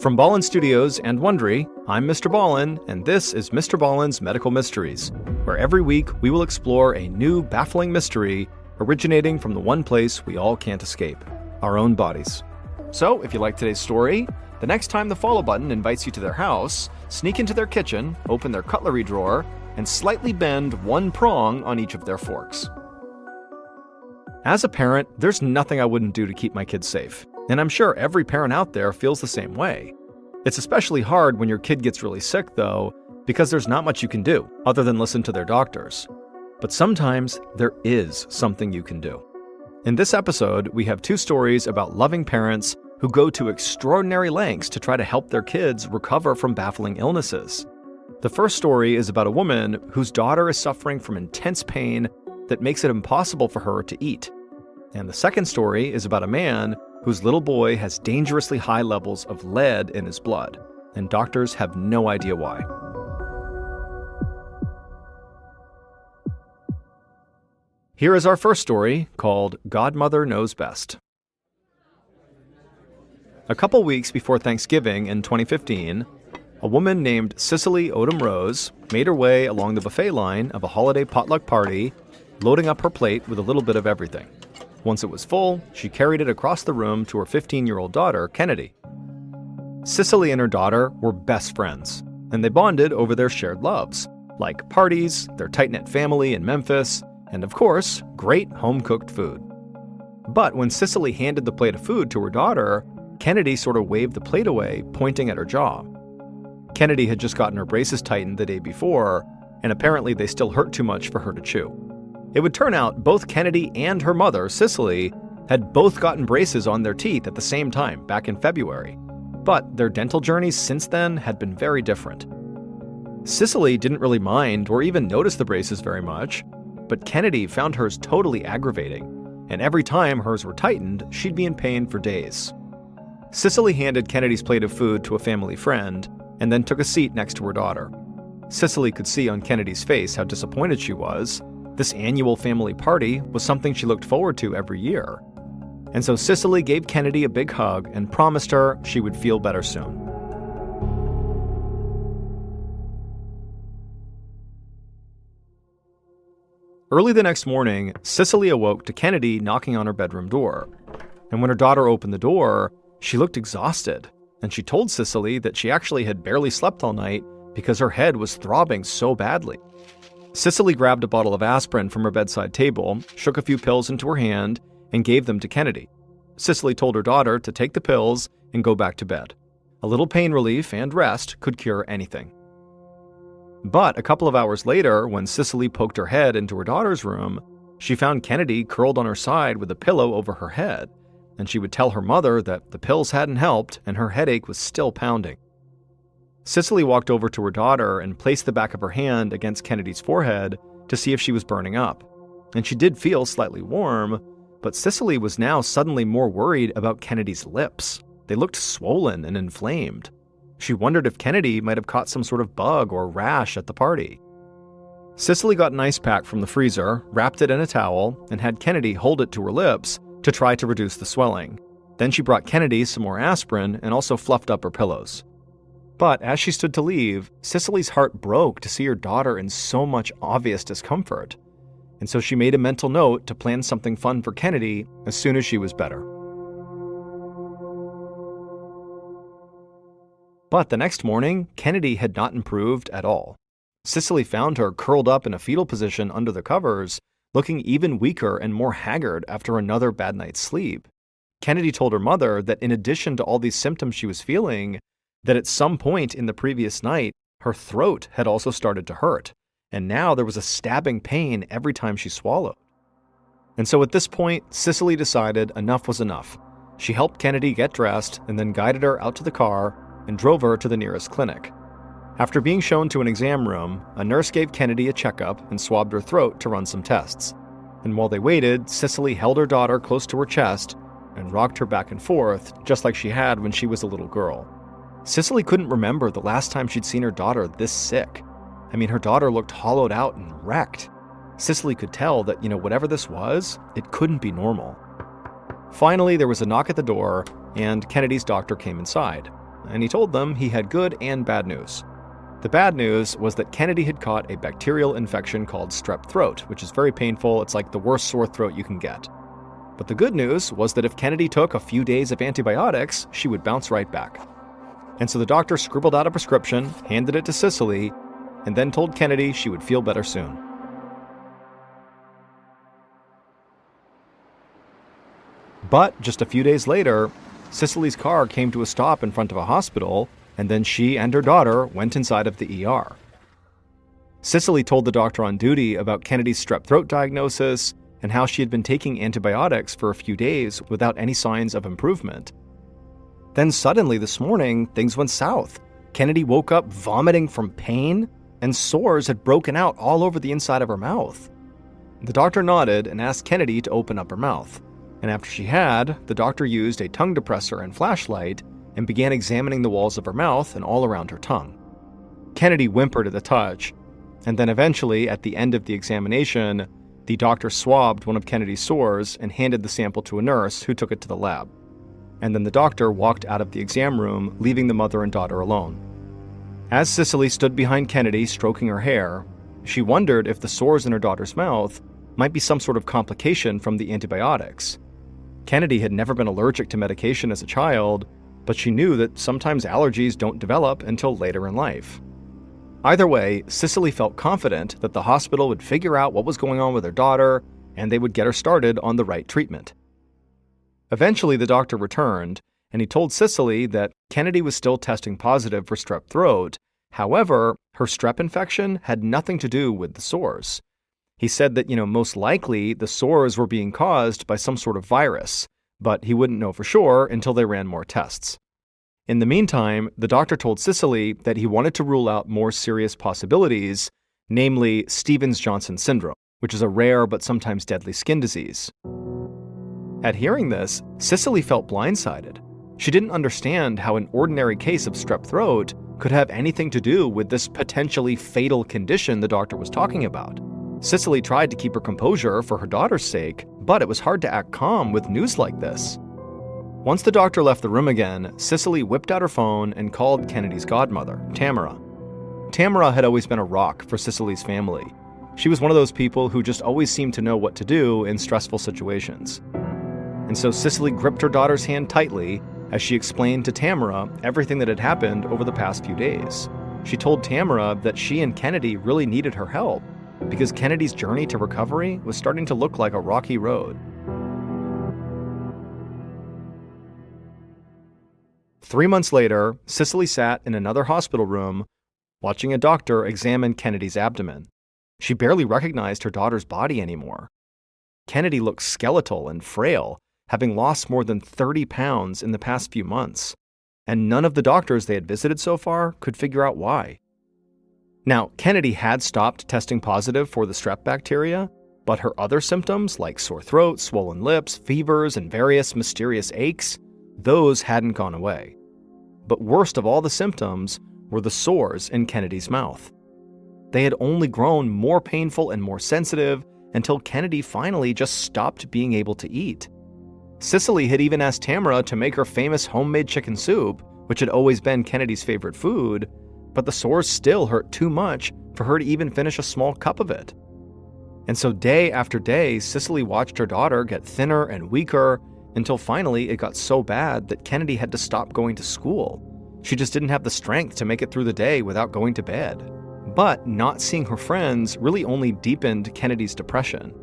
From Ballen Studios and Wondery, I'm Mr. Ballen, and this is Mr. Ballen's Medical Mysteries, where every week we will explore a new baffling mystery originating from the one place we all can't escape, our own bodies. So, if you like today's story, the next time the follow button invites you to their house, sneak into their kitchen, open their cutlery drawer, and slightly bend one prong on each of their forks. As a parent, there's nothing I wouldn't do to keep my kids safe, and I'm sure every parent out there feels the same way. It's especially hard when your kid gets really sick, though, because there's not much you can do other than listen to their doctors. But sometimes there is something you can do. In this episode, we have two stories about loving parents who go to extraordinary lengths to try to help their kids recover from baffling illnesses. The first story is about a woman whose daughter is suffering from intense pain that makes it impossible for her to eat. And the second story is about a man whose little boy has dangerously high levels of lead in his blood, and doctors have no idea why. Here is our first story, called Godmother Knows Best. A couple weeks before Thanksgiving in 2015, a woman named Cicely Odom Rose made her way along the buffet line of a holiday potluck party, loading up her plate with a little bit of everything. Once it was full, she carried it across the room to her 15-year-old daughter, Kennedy. Cicely and her daughter were best friends, and they bonded over their shared loves, like parties, their tight-knit family in Memphis, and of course, great home-cooked food. But when Cicely handed the plate of food to her daughter, Kennedy sort of waved the plate away, pointing at her jaw. Kennedy had just gotten her braces tightened the day before, and apparently they still hurt too much for her to chew. It would turn out both Kennedy and her mother, Cicely, had both gotten braces on their teeth at the same time back in February. But their dental journeys since then had been very different. Cicely didn't really mind or even notice the braces very much, but Kennedy found hers totally aggravating, and every time hers were tightened, she'd be in pain for days. Cicely handed Kennedy's plate of food to a family friend, and then took a seat next to her daughter. Cicely could see on Kennedy's face how disappointed she was. This annual family party was something she looked forward to every year. And so Cicely gave Kennedy a big hug and promised her she would feel better soon. Early the next morning, Cicely awoke to Kennedy knocking on her bedroom door. And when her daughter opened the door, she looked exhausted, and she told Cicely that she actually had barely slept all night because her head was throbbing so badly. Cicely grabbed a bottle of aspirin from her bedside table, shook a few pills into her hand, and gave them to Kennedy. Cicely told her daughter to take the pills and go back to bed. A little pain relief and rest could cure anything. But a couple of hours later, when Cicely poked her head into her daughter's room, she found Kennedy curled on her side with a pillow over her head, and she would tell her mother that the pills hadn't helped and her headache was still pounding. Cicely walked over to her daughter and placed the back of her hand against Kennedy's forehead to see if she was burning up. And she did feel slightly warm, but Cicely was now suddenly more worried about Kennedy's lips. They looked swollen and inflamed. She wondered if Kennedy might have caught some sort of bug or rash at the party. Cicely got an ice pack from the freezer, wrapped it in a towel, and had Kennedy hold it to her lips to try to reduce the swelling. Then she brought Kennedy some more aspirin and also fluffed up her pillows. But as she stood to leave, Cicely's heart broke to see her daughter in so much obvious discomfort. And so she made a mental note to plan something fun for Kennedy as soon as she was better. But the next morning, Kennedy had not improved at all. Cicely found her curled up in a fetal position under the covers, looking even weaker and more haggard after another bad night's sleep. Kennedy told her mother that in addition to all these symptoms she was feeling, that at some point in the previous night, her throat had also started to hurt, and now there was a stabbing pain every time she swallowed. And so at this point, Cicely decided enough was enough. She helped Kennedy get dressed and then guided her out to the car and drove her to the nearest clinic. After being shown to an exam room, a nurse gave Kennedy a checkup and swabbed her throat to run some tests. And while they waited, Cicely held her daughter close to her chest and rocked her back and forth, just like she had when she was a little girl. Cicely couldn't remember the last time she'd seen her daughter this sick. I mean, her daughter looked hollowed out and wrecked. Cicely could tell that, whatever this was, it couldn't be normal. Finally, there was a knock at the door, and Kennedy's doctor came inside. and he told them he had good and bad news. The bad news was that Kennedy had caught a bacterial infection called strep throat, which is very painful. It's like the worst sore throat you can get. But the good news was that if Kennedy took a few days of antibiotics, she would bounce right back. And so the doctor scribbled out a prescription, handed it to Cicely, and then told Kennedy she would feel better soon. But just a few days later, Cicely's car came to a stop in front of a hospital, and then she and her daughter went inside of the ER. Cicely told the doctor on duty about Kennedy's strep throat diagnosis and how she had been taking antibiotics for a few days without any signs of improvement. Then suddenly this morning, things went south. Kennedy woke up vomiting from pain, and sores had broken out all over the inside of her mouth. The doctor nodded and asked Kennedy to open up her mouth. And after she had, the doctor used a tongue depressor and flashlight and began examining the walls of her mouth and all around her tongue. Kennedy whimpered at the touch, and then eventually, at the end of the examination, the doctor swabbed one of Kennedy's sores and handed the sample to a nurse who took it to the lab. And then the doctor walked out of the exam room, leaving the mother and daughter alone. As Cicely stood behind Kennedy, stroking her hair, she wondered if the sores in her daughter's mouth might be some sort of complication from the antibiotics. Kennedy had never been allergic to medication as a child, but she knew that sometimes allergies don't develop until later in life. Either way, Cicely felt confident that the hospital would figure out what was going on with her daughter, and they would get her started on the right treatment. Eventually, the doctor returned, and he told Cicely that Kennedy was still testing positive for strep throat. However, her strep infection had nothing to do with the sores. He said that, most likely the sores were being caused by some sort of virus, but he wouldn't know for sure until they ran more tests. In the meantime, the doctor told Cicely that he wanted to rule out more serious possibilities, namely Stevens-Johnson syndrome, which is a rare but sometimes deadly skin disease. At hearing this, Cicely felt blindsided. She didn't understand how an ordinary case of strep throat could have anything to do with this potentially fatal condition the doctor was talking about. Cicely tried to keep her composure for her daughter's sake, but it was hard to act calm with news like this. Once the doctor left the room again, Cicely whipped out her phone and called Kennedy's godmother, Tamara. Tamara had always been a rock for Cicely's family. She was one of those people who just always seemed to know what to do in stressful situations. And so Cicely gripped her daughter's hand tightly as she explained to Tamara everything that had happened over the past few days. She told Tamara that she and Kennedy really needed her help because Kennedy's journey to recovery was starting to look like a rocky road. 3 months later, Cicely sat in another hospital room watching a doctor examine Kennedy's abdomen. She barely recognized her daughter's body anymore. Kennedy looked skeletal and frail, having lost more than 30 pounds in the past few months, and none of the doctors they had visited so far could figure out why. Now, Kennedy had stopped testing positive for the strep bacteria, but her other symptoms like sore throat, swollen lips, fevers, and various mysterious aches, those hadn't gone away. But worst of all the symptoms were the sores in Kennedy's mouth. They had only grown more painful and more sensitive until Kennedy finally just stopped being able to eat. Cicely had even asked Tamara to make her famous homemade chicken soup, which had always been Kennedy's favorite food, but the sores still hurt too much for her to even finish a small cup of it. And so day after day, Cicely watched her daughter get thinner and weaker until finally it got so bad that Kennedy had to stop going to school. She just didn't have the strength to make it through the day without going to bed. But not seeing her friends really only deepened Kennedy's depression.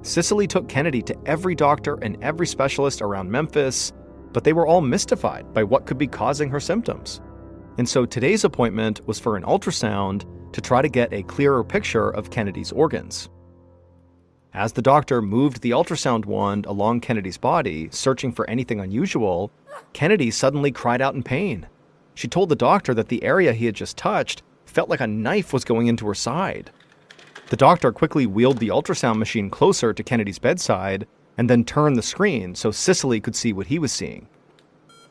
Cicely took Kennedy to every doctor and every specialist around Memphis, but they were all mystified by what could be causing her symptoms. And so today's appointment was for an ultrasound to try to get a clearer picture of Kennedy's organs. As the doctor moved the ultrasound wand along Kennedy's body, searching for anything unusual, Kennedy suddenly cried out in pain. She told the doctor that the area he had just touched felt like a knife was going into her side. The doctor quickly wheeled the ultrasound machine closer to Kennedy's bedside and then turned the screen so Cicely could see what he was seeing.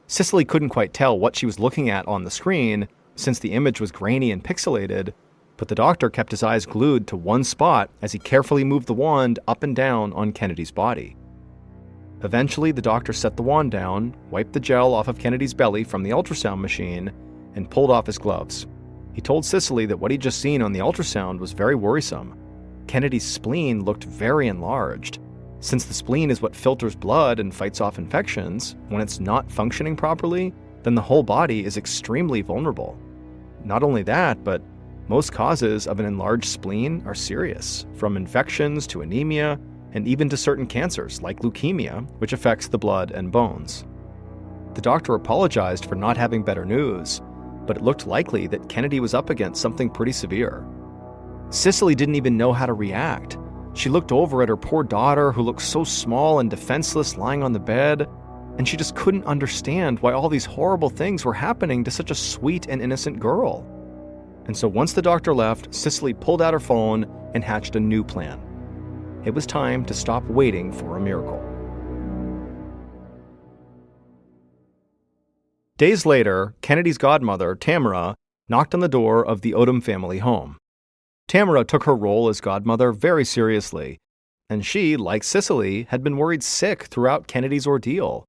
Cicely couldn't quite tell what she was looking at on the screen since the image was grainy and pixelated, but the doctor kept his eyes glued to one spot as he carefully moved the wand up and down on Kennedy's body. Eventually, the doctor set the wand down, wiped the gel off of Kennedy's belly from the ultrasound machine, and pulled off his gloves. He told Cicely that what he'd just seen on the ultrasound was very worrisome. Kennedy's spleen looked very enlarged. Since the spleen is what filters blood and fights off infections, when it's not functioning properly, then the whole body is extremely vulnerable. Not only that, but most causes of an enlarged spleen are serious, from infections to anemia, and even to certain cancers like leukemia, which affects the blood and bones. The doctor apologized for not having better news, but it looked likely that Kennedy was up against something pretty severe. Cicely didn't even know how to react. She looked over at her poor daughter, who looked so small and defenseless lying on the bed, and she just couldn't understand why all these horrible things were happening to such a sweet and innocent girl. And so once the doctor left, Cicely pulled out her phone and hatched a new plan. It was time to stop waiting for a miracle. Days later, Kennedy's godmother, Tamara, knocked on the door of the Odom family home. Tamara took her role as godmother very seriously, and she, like Cicely, had been worried sick throughout Kennedy's ordeal.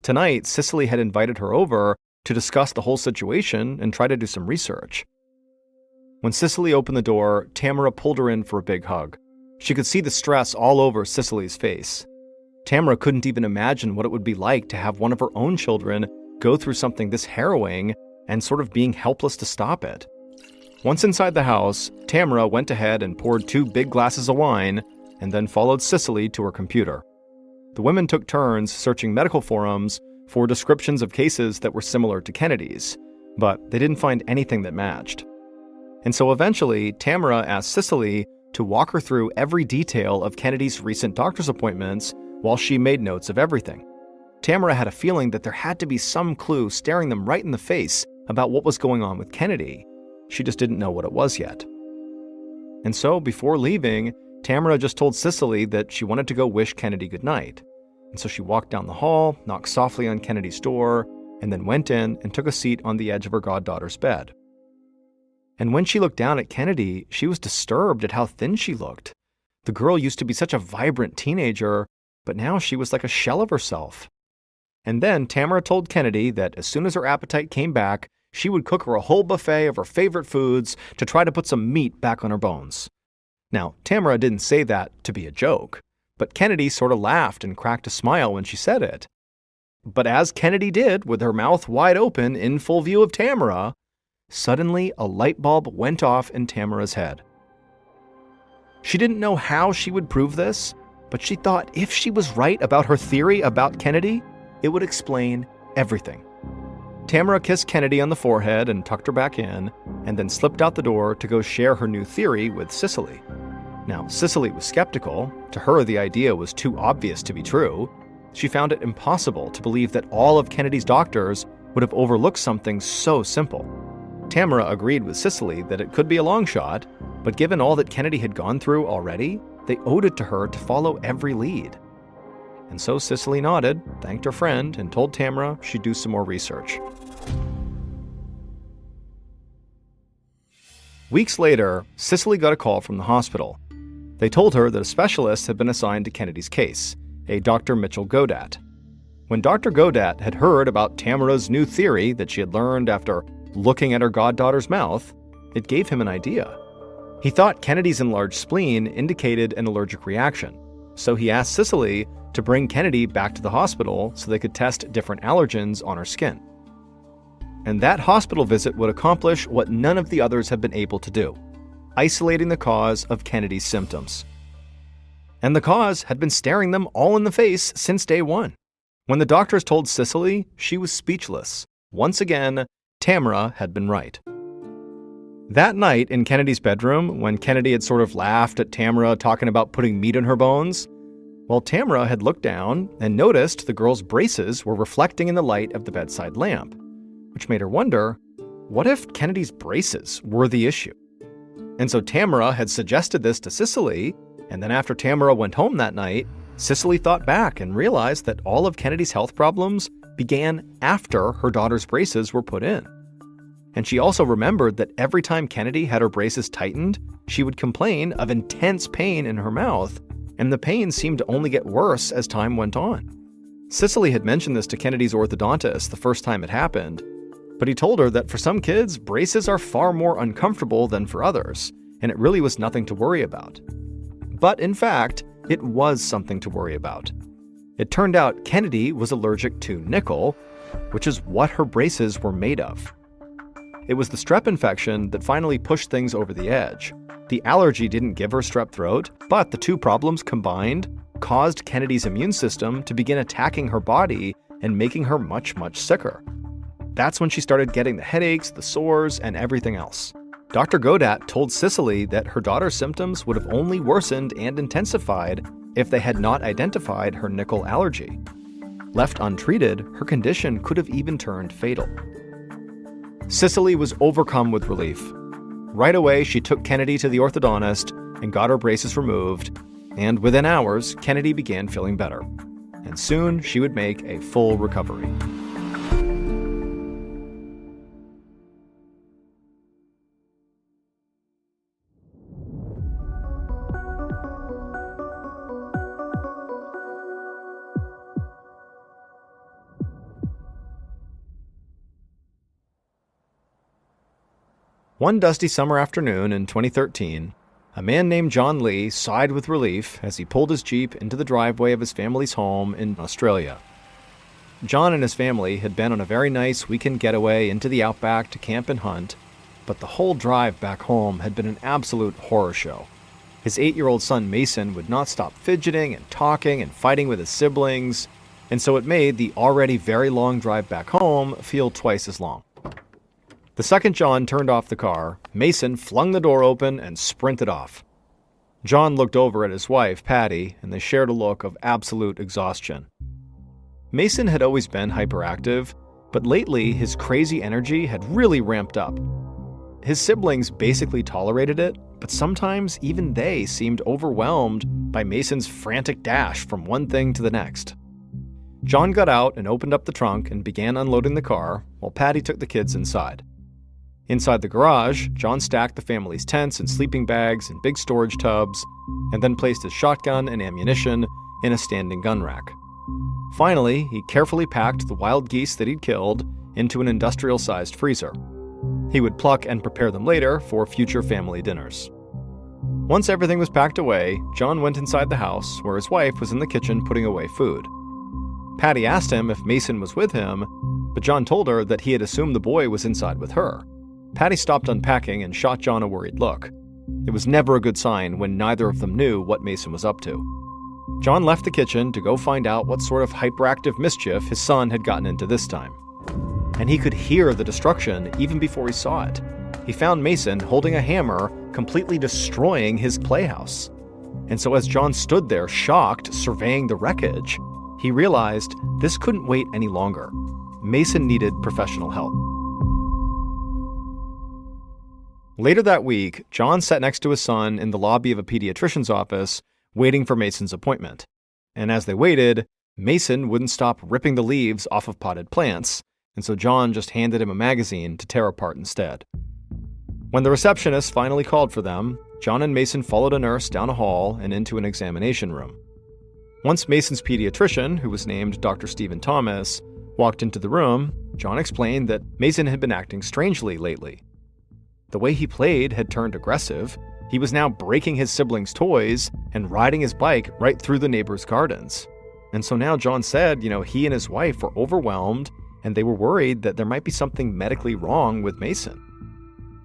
Tonight, Cicely had invited her over to discuss the whole situation and try to do some research. When Cicely opened the door, Tamara pulled her in for a big hug. She could see the stress all over Cicely's face. Tamara couldn't even imagine what it would be like to have one of her own children go through something this harrowing and sort of being helpless to stop it. Once inside the house, Tamara went ahead and poured 2 big glasses of wine and then followed Cicely to her computer. The women took turns searching medical forums for descriptions of cases that were similar to Kennedy's, but they didn't find anything that matched. And so eventually, Tamara asked Cicely to walk her through every detail of Kennedy's recent doctor's appointments while she made notes of everything. Tamara had a feeling that there had to be some clue staring them right in the face about what was going on with Kennedy. She just didn't know what it was yet. And so, before leaving, Tamara just told Cicely that she wanted to go wish Kennedy goodnight. And so she walked down the hall, knocked softly on Kennedy's door, and then went in and took a seat on the edge of her goddaughter's bed. And when she looked down at Kennedy, she was disturbed at how thin she looked. The girl used to be such a vibrant teenager, but now she was like a shell of herself. And then Tamara told Kennedy that as soon as her appetite came back, she would cook her a whole buffet of her favorite foods to try to put some meat back on her bones. Now, Tamara didn't say that to be a joke, but Kennedy sort of laughed and cracked a smile when she said it. But as Kennedy did, with her mouth wide open in full view of Tamara, suddenly a light bulb went off in Tamara's head. She didn't know how she would prove this, but she thought if she was right about her theory about Kennedy, it would explain everything. Tamara kissed Kennedy on the forehead and tucked her back in, and then slipped out the door to go share her new theory with Cicely. Now, Cicely was skeptical. To her, the idea was too obvious to be true. She found it impossible to believe that all of Kennedy's doctors would have overlooked something so simple. Tamara agreed with Cicely that it could be a long shot, but given all that Kennedy had gone through already, they owed it to her to follow every lead. And so Cicely nodded, thanked her friend, and told Tamara she'd do some more research. Weeks later, Cicely got a call from the hospital. They told her that a specialist had been assigned to Kennedy's case, a Dr. Mitchell Godat. When Dr. Godat had heard about Tamara's new theory that she had learned after looking at her goddaughter's mouth, it gave him an idea. He thought Kennedy's enlarged spleen indicated an allergic reaction, so he asked Cicely to bring Kennedy back to the hospital so they could test different allergens on her skin. And that hospital visit would accomplish what none of the others had been able to do, isolating the cause of Kennedy's symptoms. And the cause had been staring them all in the face since day one. When the doctors told Cicely, she was speechless. Once again, Tamara had been right. That night in Kennedy's bedroom, when Kennedy had sort of laughed at Tamara talking about putting meat in her bones, well, Tamara had looked down and noticed the girl's braces were reflecting in the light of the bedside lamp, which made her wonder, what if Kennedy's braces were the issue? And so Tamara had suggested this to Cicely, and then after Tamara went home that night, Cicely thought back and realized that all of Kennedy's health problems began after her daughter's braces were put in. And she also remembered that every time Kennedy had her braces tightened, she would complain of intense pain in her mouth, and the pain seemed to only get worse as time went on. Cicely had mentioned this to Kennedy's orthodontist the first time it happened, but he told her that for some kids, braces are far more uncomfortable than for others, and it really was nothing to worry about. But in fact, it was something to worry about. It turned out Kennedy was allergic to nickel, which is what her braces were made of. It was the strep infection that finally pushed things over the edge. The allergy didn't give her strep throat, but the two problems combined caused Kennedy's immune system to begin attacking her body and making her much, much sicker. That's when she started getting the headaches, the sores, and everything else. Dr. Godat told Cicely that her daughter's symptoms would have only worsened and intensified if they had not identified her nickel allergy. Left untreated, her condition could have even turned fatal. Cicely was overcome with relief. Right away, she took Kennedy to the orthodontist and got her braces removed, and within hours, Kennedy began feeling better. And soon, she would make a full recovery. One dusty summer afternoon in 2013, a man named John Lee sighed with relief as he pulled his Jeep into the driveway of his family's home in Australia. John and his family had been on a very nice weekend getaway into the outback to camp and hunt, but the whole drive back home had been an absolute horror show. His 8-year-old son Mason would not stop fidgeting and talking and fighting with his siblings, and so it made the already very long drive back home feel twice as long. The second John turned off the car, Mason flung the door open and sprinted off. John looked over at his wife, Patty, and they shared a look of absolute exhaustion. Mason had always been hyperactive, but lately his crazy energy had really ramped up. His siblings basically tolerated it, but sometimes even they seemed overwhelmed by Mason's frantic dash from one thing to the next. John got out and opened up the trunk and began unloading the car, while Patty took the kids inside. Inside the garage, John stacked the family's tents and sleeping bags in big storage tubs, and then placed his shotgun and ammunition in a standing gun rack. Finally, he carefully packed the wild geese that he'd killed into an industrial-sized freezer. He would pluck and prepare them later for future family dinners. Once everything was packed away, John went inside the house, where his wife was in the kitchen putting away food. Patty asked him if Mason was with him, but John told her that he had assumed the boy was inside with her. Patty stopped unpacking and shot John a worried look. It was never a good sign when neither of them knew what Mason was up to. John left the kitchen to go find out what sort of hyperactive mischief his son had gotten into this time. And he could hear the destruction even before he saw it. He found Mason holding a hammer, completely destroying his playhouse. And so as John stood there shocked, surveying the wreckage, he realized this couldn't wait any longer. Mason needed professional help. Later that week, John sat next to his son in the lobby of a pediatrician's office, waiting for Mason's appointment. And as they waited, Mason wouldn't stop ripping the leaves off of potted plants, and so John just handed him a magazine to tear apart instead. When the receptionist finally called for them, John and Mason followed a nurse down a hall and into an examination room. Once Mason's pediatrician, who was named Dr. Stephen Thomas, walked into the room, John explained that Mason had been acting strangely lately. The way he played had turned aggressive. He was now breaking his siblings' toys and riding his bike right through the neighbors' gardens. And so now John said, he and his wife were overwhelmed and they were worried that there might be something medically wrong with Mason.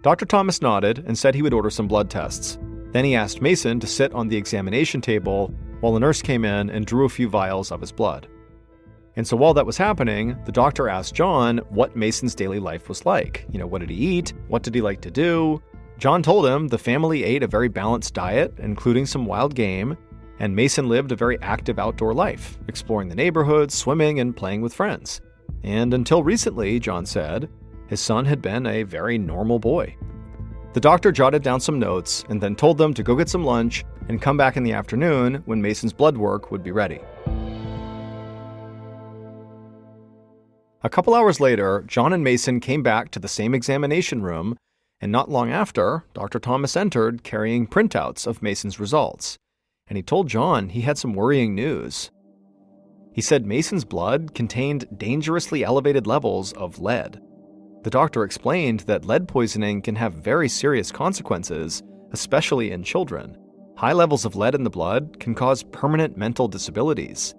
Dr. Thomas nodded and said he would order some blood tests. Then he asked Mason to sit on the examination table while a nurse came in and drew a few vials of his blood. And so while that was happening, the doctor asked John what Mason's daily life was like. What did he eat? What did he like to do? John told him the family ate a very balanced diet, including some wild game, and Mason lived a very active outdoor life, exploring the neighborhood, swimming, and playing with friends. And until recently, John said, his son had been a very normal boy. The doctor jotted down some notes and then told them to go get some lunch and come back in the afternoon when Mason's blood work would be ready. A couple hours later, John and Mason came back to the same examination room, and not long after, Dr. Thomas entered carrying printouts of Mason's results, and he told John he had some worrying news. He said Mason's blood contained dangerously elevated levels of lead. The doctor explained that lead poisoning can have very serious consequences, especially in children. High levels of lead in the blood can cause permanent mental disabilities.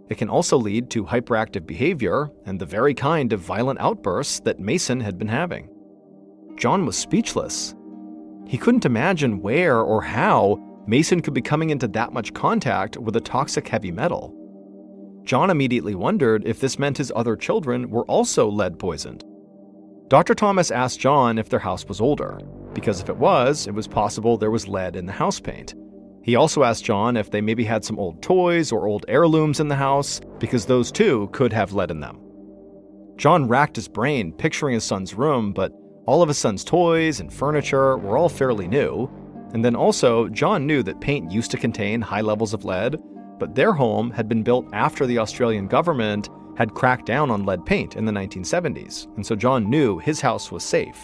It can also lead to hyperactive behavior and the very kind of violent outbursts that Mason had been having. John was speechless. He couldn't imagine where or how Mason could be coming into that much contact with a toxic heavy metal. John immediately wondered if this meant his other children were also lead poisoned. Dr. Thomas asked John if their house was older, because if it was possible there was lead in the house paint. He also asked John if they maybe had some old toys or old heirlooms in the house, because those too could have lead in them. John racked his brain picturing his son's room, but all of his son's toys and furniture were all fairly new. And then also, John knew that paint used to contain high levels of lead, but their home had been built after the Australian government had cracked down on lead paint in the 1970s, and so John knew his house was safe.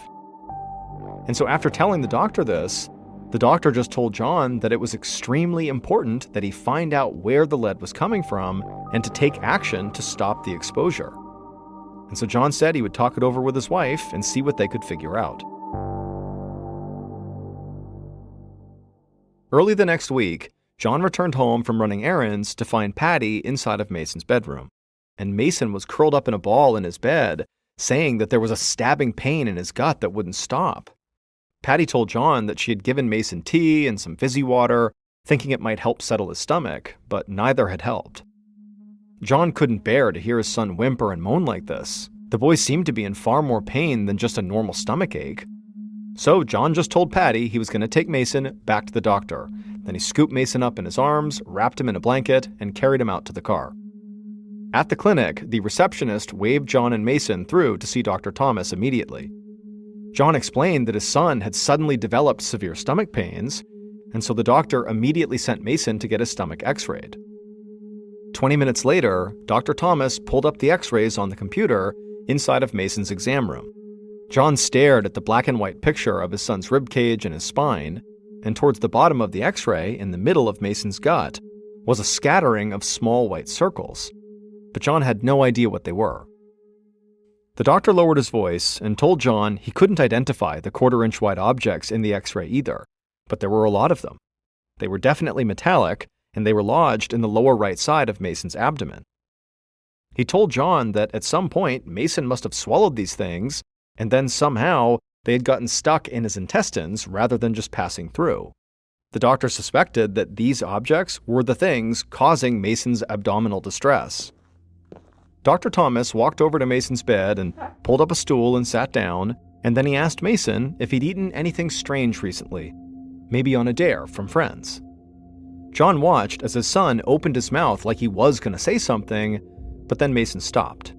And so after telling the doctor this, the doctor just told John that it was extremely important that he find out where the lead was coming from and to take action to stop the exposure. And so John said he would talk it over with his wife and see what they could figure out. Early the next week, John returned home from running errands to find Patty inside of Mason's bedroom. And Mason was curled up in a ball in his bed, saying that there was a stabbing pain in his gut that wouldn't stop. Patty told John that she had given Mason tea and some fizzy water, thinking it might help settle his stomach, but neither had helped. John couldn't bear to hear his son whimper and moan like this. The boy seemed to be in far more pain than just a normal stomach ache. So John just told Patty he was going to take Mason back to the doctor. Then he scooped Mason up in his arms, wrapped him in a blanket, and carried him out to the car. At the clinic, the receptionist waved John and Mason through to see Dr. Thomas immediately. John explained that his son had suddenly developed severe stomach pains, and so the doctor immediately sent Mason to get his stomach x-rayed. 20 minutes later, Dr. Thomas pulled up the x-rays on the computer inside of Mason's exam room. John stared at the black and white picture of his son's ribcage and his spine, and towards the bottom of the x-ray, in the middle of Mason's gut, was a scattering of small white circles. But John had no idea what they were. The doctor lowered his voice and told John he couldn't identify the quarter-inch wide objects in the x-ray either, but there were a lot of them. They were definitely metallic, and they were lodged in the lower right side of Mason's abdomen. He told John that at some point Mason must have swallowed these things, and then somehow they had gotten stuck in his intestines rather than just passing through. The doctor suspected that these objects were the things causing Mason's abdominal distress. Dr. Thomas walked over to Mason's bed and pulled up a stool and sat down, and then he asked Mason if he'd eaten anything strange recently, maybe on a dare from friends. John watched as his son opened his mouth like he was going to say something, but then Mason stopped.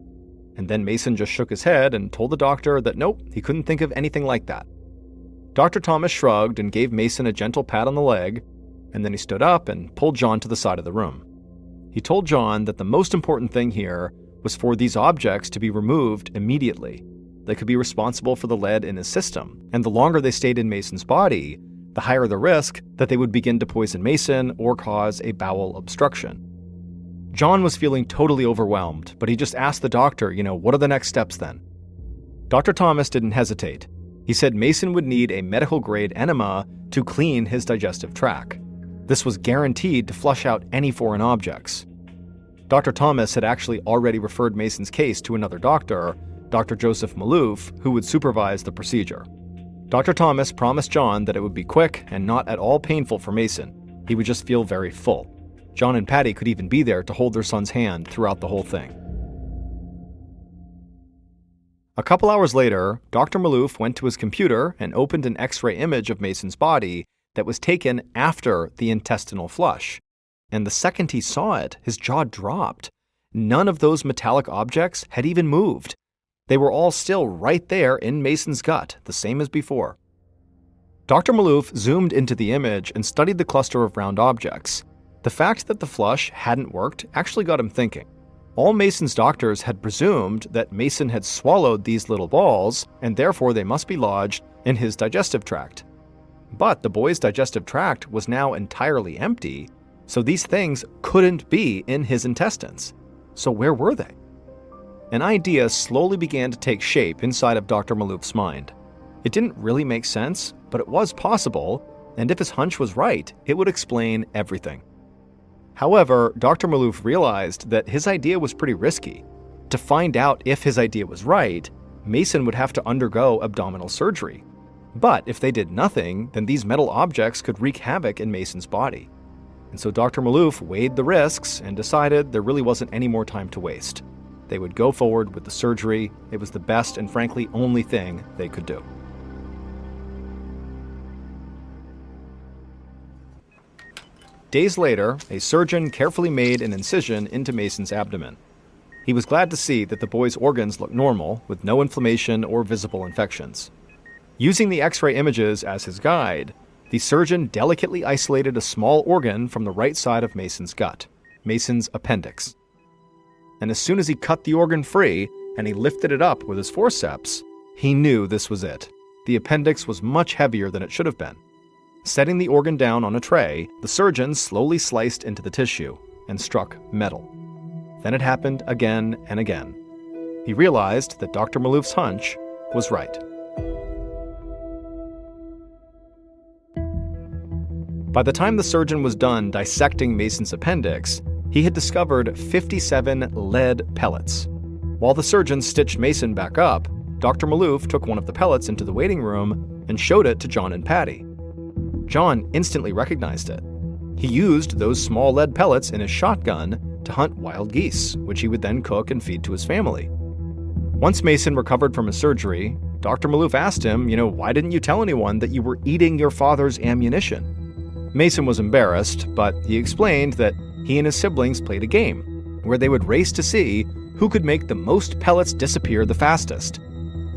And then Mason just shook his head and told the doctor that nope, he couldn't think of anything like that. Dr. Thomas shrugged and gave Mason a gentle pat on the leg, and then he stood up and pulled John to the side of the room. He told John that the most important thing here was for these objects to be removed immediately. They could be responsible for the lead in his system, and the longer they stayed in Mason's body, the higher the risk that they would begin to poison Mason or cause a bowel obstruction. John was feeling totally overwhelmed, but he just asked the doctor, what are the next steps then? Dr. Thomas didn't hesitate. He said Mason would need a medical-grade enema to clean his digestive tract. This was guaranteed to flush out any foreign objects. Dr. Thomas had actually already referred Mason's case to another doctor, Dr. Joseph Malouf, who would supervise the procedure. Dr. Thomas promised John that it would be quick and not at all painful for Mason. He would just feel very full. John and Patty could even be there to hold their son's hand throughout the whole thing. A couple hours later, Dr. Malouf went to his computer and opened an X-ray image of Mason's body that was taken after the intestinal flush. And the second he saw it, his jaw dropped. None of those metallic objects had even moved. They were all still right there in Mason's gut, the same as before. Dr. Malouf zoomed into the image and studied the cluster of round objects. The fact that the flush hadn't worked actually got him thinking. All Mason's doctors had presumed that Mason had swallowed these little balls, and therefore they must be lodged in his digestive tract. But the boy's digestive tract was now entirely empty, so these things couldn't be in his intestines. So where were they? An idea slowly began to take shape inside of Dr. Malouf's mind. It didn't really make sense, but it was possible, and if his hunch was right, it would explain everything. However, Dr. Malouf realized that his idea was pretty risky. To find out if his idea was right, Mason would have to undergo abdominal surgery. But if they did nothing, then these metal objects could wreak havoc in Mason's body. And so Dr. Malouf weighed the risks and decided there really wasn't any more time to waste. They would go forward with the surgery. It was the best and frankly only thing they could do. Days later, a surgeon carefully made an incision into Mason's abdomen. He was glad to see that the boy's organs looked normal, with no inflammation or visible infections. Using the X-ray images as his guide, the surgeon delicately isolated a small organ from the right side of Mason's gut, Mason's appendix. And as soon as he cut the organ free and he lifted it up with his forceps, he knew this was it. The appendix was much heavier than it should have been. Setting the organ down on a tray, the surgeon slowly sliced into the tissue and struck metal. Then it happened again and again. He realized that Dr. Malouf's hunch was right. By the time the surgeon was done dissecting Mason's appendix, he had discovered 57 lead pellets. While the surgeon stitched Mason back up, Dr. Malouf took one of the pellets into the waiting room and showed it to John and Patty. John instantly recognized it. He used those small lead pellets in his shotgun to hunt wild geese, which he would then cook and feed to his family. Once Mason recovered from his surgery, Dr. Malouf asked him, why didn't you tell anyone that you were eating your father's ammunition? Mason was embarrassed, but he explained that he and his siblings played a game where they would race to see who could make the most pellets disappear the fastest.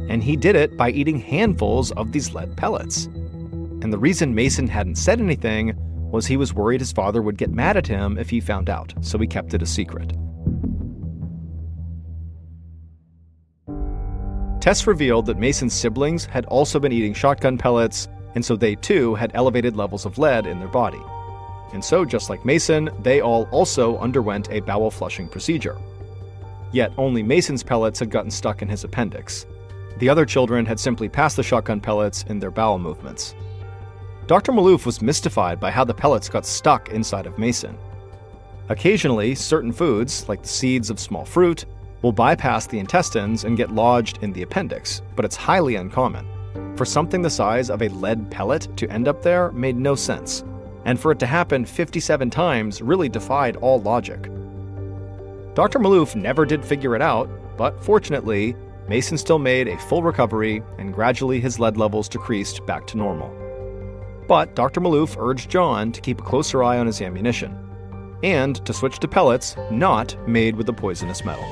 And he did it by eating handfuls of these lead pellets. And the reason Mason hadn't said anything was he was worried his father would get mad at him if he found out, so he kept it a secret. Tests revealed that Mason's siblings had also been eating shotgun pellets, and so they too had elevated levels of lead in their body. And so, just like Mason, they all also underwent a bowel flushing procedure. Yet only Mason's pellets had gotten stuck in his appendix. The other children had simply passed the shotgun pellets in their bowel movements. Dr. Malouf was mystified by how the pellets got stuck inside of Mason. Occasionally, certain foods, like the seeds of small fruit, will bypass the intestines and get lodged in the appendix, but it's highly uncommon. For something the size of a lead pellet to end up there made no sense, and for it to happen 57 times really defied all logic. Dr. Malouf never did figure it out, but fortunately, Mason still made a full recovery, and gradually his lead levels decreased back to normal. But Dr. Malouf urged John to keep a closer eye on his ammunition, and to switch to pellets not made with the poisonous metal.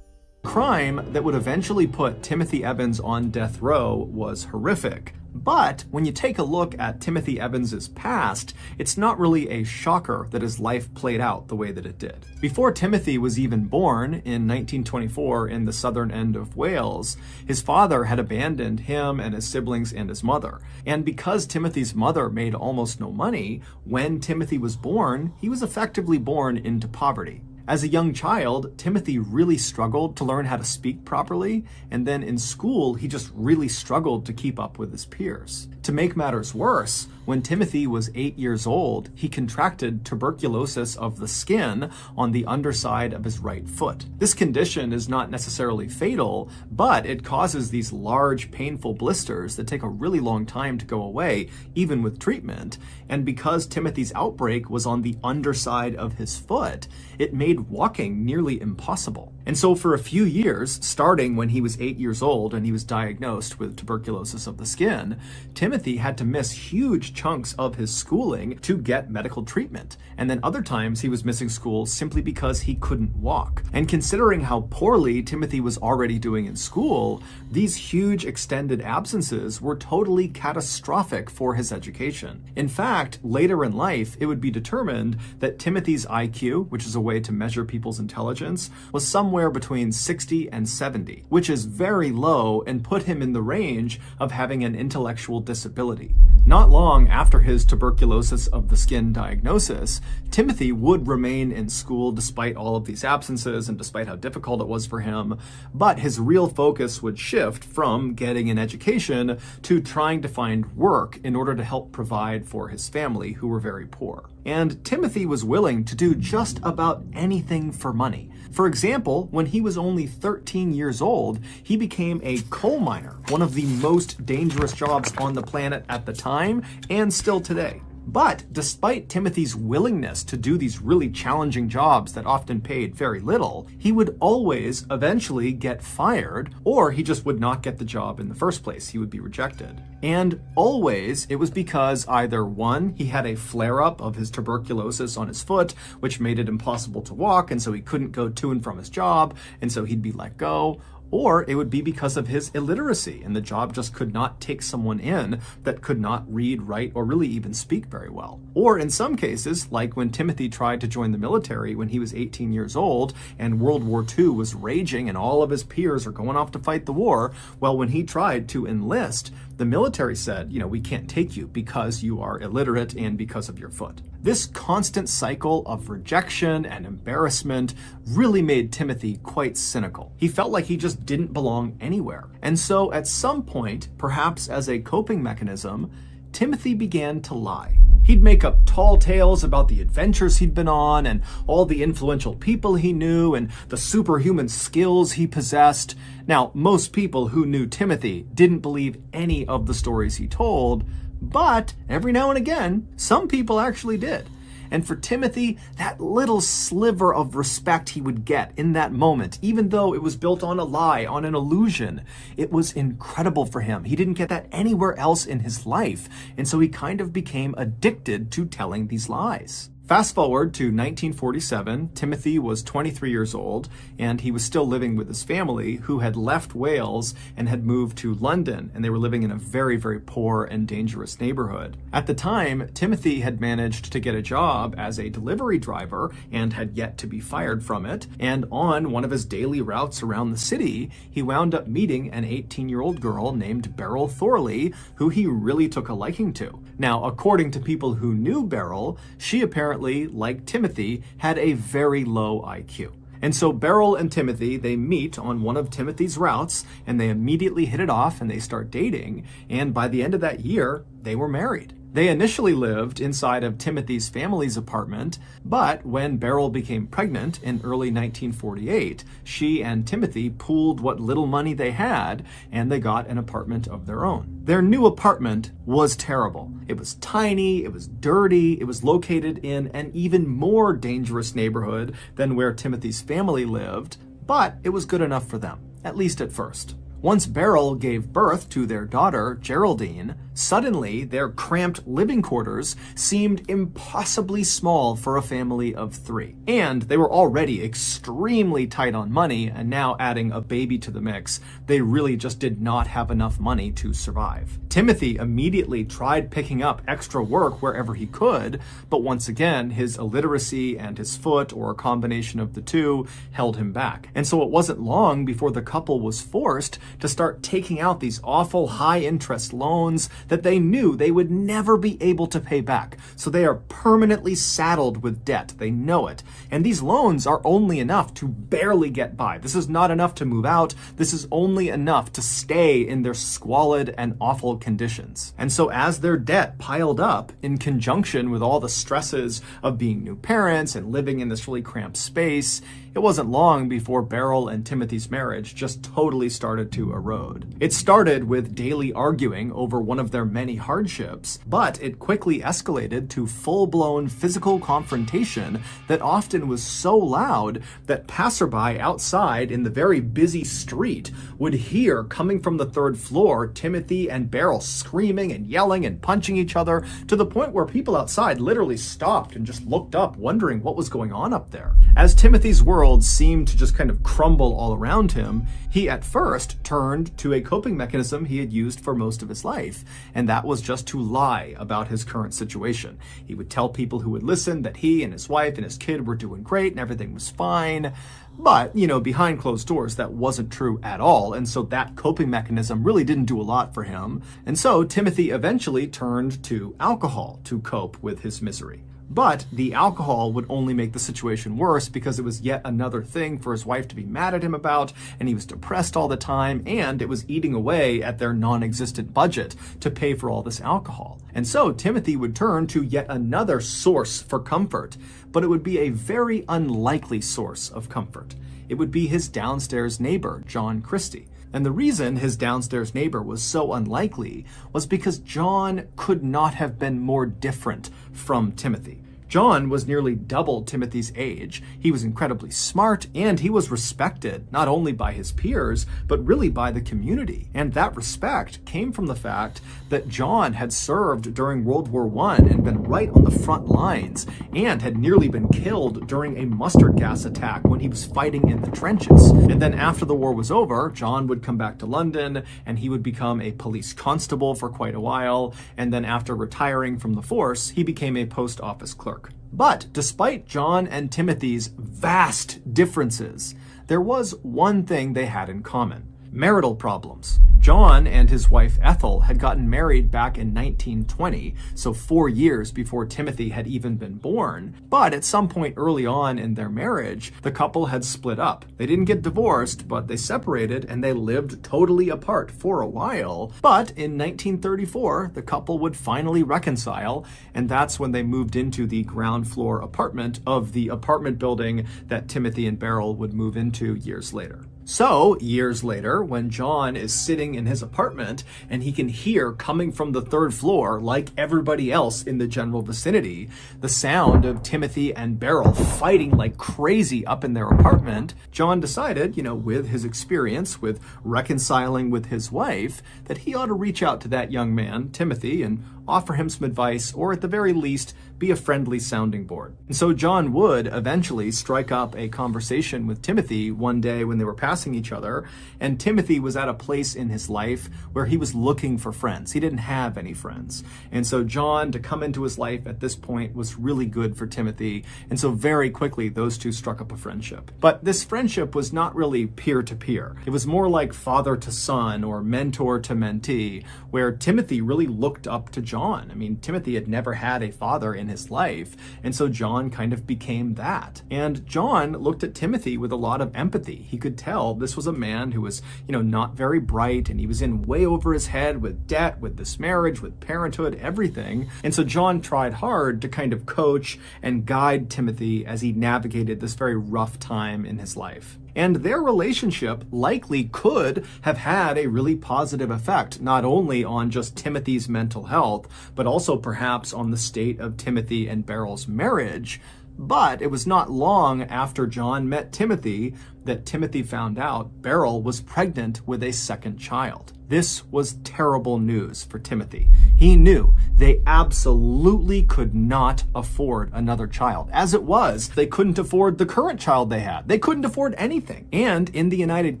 Crime that would eventually put Timothy Evans on death row was horrific. But when you take a look at Timothy Evans' past, it's not really a shocker that his life played out the way that it did. Before Timothy was even born in 1924 in the southern end of Wales, his father had abandoned him and his siblings and his mother. And because Timothy's mother made almost no money, when Timothy was born, he was effectively born into poverty. As a young child, Timothy really struggled to learn how to speak properly, and then in school, he just really struggled to keep up with his peers. To make matters worse, when Timothy was 8 years old, he contracted tuberculosis of the skin on the underside of his right foot. This condition is not necessarily fatal, but it causes these large, painful blisters that take a really long time to go away, even with treatment. And because Timothy's outbreak was on the underside of his foot, it made walking nearly impossible. And so for a few years, starting when he was 8 years old and he was diagnosed with tuberculosis of the skin, Timothy had to miss huge chunks of his schooling to get medical treatment. And then other times he was missing school simply because he couldn't walk. And considering how poorly Timothy was already doing in school, these huge extended absences were totally catastrophic for his education. In fact, later in life, it would be determined that Timothy's IQ, which is a way to measure people's intelligence, was somewhere between 60 and 70, which is very low and put him in the range of having an intellectual disability. Not long after his tuberculosis of the skin diagnosis, Timothy would remain in school despite all of these absences and despite how difficult it was for him, but his real focus would shift from getting an education to trying to find work in order to help provide for his family, who were very poor. And Timothy was willing to do just about anything for money. For example, when he was only 13 years old, he became a coal miner, one of the most dangerous jobs on the planet at the time and still today. But despite Timothy's willingness to do these really challenging jobs that often paid very little, he would always eventually get fired, or he just would not get the job in the first place. He would be rejected. And always it was because either one, he had a flare-up of his tuberculosis on his foot, which made it impossible to walk, and so he couldn't go to and from his job, and so he'd be let go, or it would be because of his illiteracy, and the job just could not take someone in that could not read, write, or really even speak very well. Or in some cases, like when Timothy tried to join the military when he was 18 years old and World War II was raging and all of his peers are going off to fight the war, well, when he tried to enlist, the military said, we can't take you because you are illiterate and because of your foot. This constant cycle of rejection and embarrassment really made Timothy quite cynical. He felt like he just didn't belong anywhere. And so at some point, perhaps as a coping mechanism, Timothy began to lie. He'd make up tall tales about the adventures he'd been on and all the influential people he knew and the superhuman skills he possessed. Now, most people who knew Timothy didn't believe any of the stories he told, but every now and again, some people actually did. And for Timothy, that little sliver of respect he would get in that moment, even though it was built on a lie, on an illusion, it was incredible for him. He didn't get that anywhere else in his life. And so he kind of became addicted to telling these lies. Fast forward to 1947, Timothy was 23 years old, and he was still living with his family, who had left Wales and had moved to London, and they were living in a very, very poor and dangerous neighborhood. At the time, Timothy had managed to get a job as a delivery driver and had yet to be fired from it, and on one of his daily routes around the city, he wound up meeting an 18-year-old girl named Beryl Thorley, who he really took a liking to. Now, according to people who knew Beryl, she apparently, like Timothy, had a very low IQ. And so Beryl and Timothy, they meet on one of Timothy's routes, and they immediately hit it off and they start dating. And by the end of that year, they were married. They initially lived inside of Timothy's family's apartment, but when Beryl became pregnant in early 1948, she and Timothy pooled what little money they had, and they got an apartment of their own. Their new apartment was terrible. It was tiny, it was dirty, it was located in an even more dangerous neighborhood than where Timothy's family lived, but it was good enough for them, at least at first. Once Beryl gave birth to their daughter, Geraldine, suddenly their cramped living quarters seemed impossibly small for a family of 3. And they were already extremely tight on money, and now adding a baby to the mix, they really just did not have enough money to survive. Timothy immediately tried picking up extra work wherever he could, but once again, his illiteracy and his foot, or a combination of the two, held him back. And so it wasn't long before the couple was forced to start taking out these awful high-interest loans that they knew they would never be able to pay back. So they are permanently saddled with debt. They know it. And these loans are only enough to barely get by. This is not enough to move out. This is only enough to stay in their squalid and awful conditions. And so as their debt piled up, in conjunction with all the stresses of being new parents and living in this really cramped space, it wasn't long before Beryl and Timothy's marriage just totally started to erode. It started with daily arguing over one of their many hardships, but it quickly escalated to full-blown physical confrontation that often was so loud that passerby outside in the very busy street would hear, coming from the 3rd floor, Timothy and Beryl screaming and yelling and punching each other, to the point where people outside literally stopped and just looked up, wondering what was going on up there. As Timothy's world seemed to just kind of crumble all around him, he at first turned to a coping mechanism he had used for most of his life, and that was just to lie about his current situation. He would tell people who would listen that he and his wife and his kid were doing great and everything was fine. But, behind closed doors, that wasn't true at all, and so that coping mechanism really didn't do a lot for him. And so Timothy eventually turned to alcohol to cope with his misery. But the alcohol would only make the situation worse because it was yet another thing for his wife to be mad at him about, and he was depressed all the time, and it was eating away at their non-existent budget to pay for all this alcohol. And so Timothy would turn to yet another source for comfort, but it would be a very unlikely source of comfort. It would be his downstairs neighbor, John Christie. And the reason his downstairs neighbor was so unlikely was because John could not have been more different from Timothy. John was nearly double Timothy's age. He was incredibly smart, and he was respected not only by his peers, but really by the community. And that respect came from the fact that John had served during World War I and been right on the front lines, and had nearly been killed during a mustard gas attack when he was fighting in the trenches. And then after the war was over, John would come back to London, and he would become a police constable for quite a while, and then after retiring from the force, he became a post office clerk. But despite John and Timothy's vast differences, there was one thing they had in common: marital problems. John and his wife Ethel had gotten married back in 1920, so 4 years before Timothy had even been born. But at some point early on in their marriage, the couple had split up. They didn't get divorced, but they separated and they lived totally apart for a while. But in 1934, the couple would finally reconcile, and that's when they moved into the ground floor apartment of the apartment building that Timothy and Beryl would move into years later. So, years later, when John is sitting in his apartment and he can hear coming from the third floor, like everybody else in the general vicinity, the sound of Timothy and Beryl fighting like crazy up in their apartment, John decided, with his experience with reconciling with his wife, that he ought to reach out to that young man, Timothy, and offer him some advice, or at the very least, be a friendly sounding board. And so John would eventually strike up a conversation with Timothy one day when they were passing each other, and Timothy was at a place in his life where he was looking for friends. He didn't have any friends. And so John, to come into his life at this point, was really good for Timothy, and so very quickly those two struck up a friendship. But this friendship was not really peer-to-peer. It was more like father to son or mentor to mentee, where Timothy really looked up to John. I mean, Timothy had never had a father in his life, and so John kind of became that. And John looked at Timothy with a lot of empathy. He could tell this was a man who was, not very bright, and he was in way over his head with debt, with this marriage, with parenthood, everything. And so John tried hard to kind of coach and guide Timothy as he navigated this very rough time in his life. And their relationship likely could have had a really positive effect, not only on just Timothy's mental health, but also perhaps on the state of Timothy and Beryl's marriage. But it was not long after John met Timothy that Timothy found out Beryl was pregnant with a second child. This was terrible news for Timothy. He knew they absolutely could not afford another child. As it was, they couldn't afford the current child they had. They couldn't afford anything. And in the United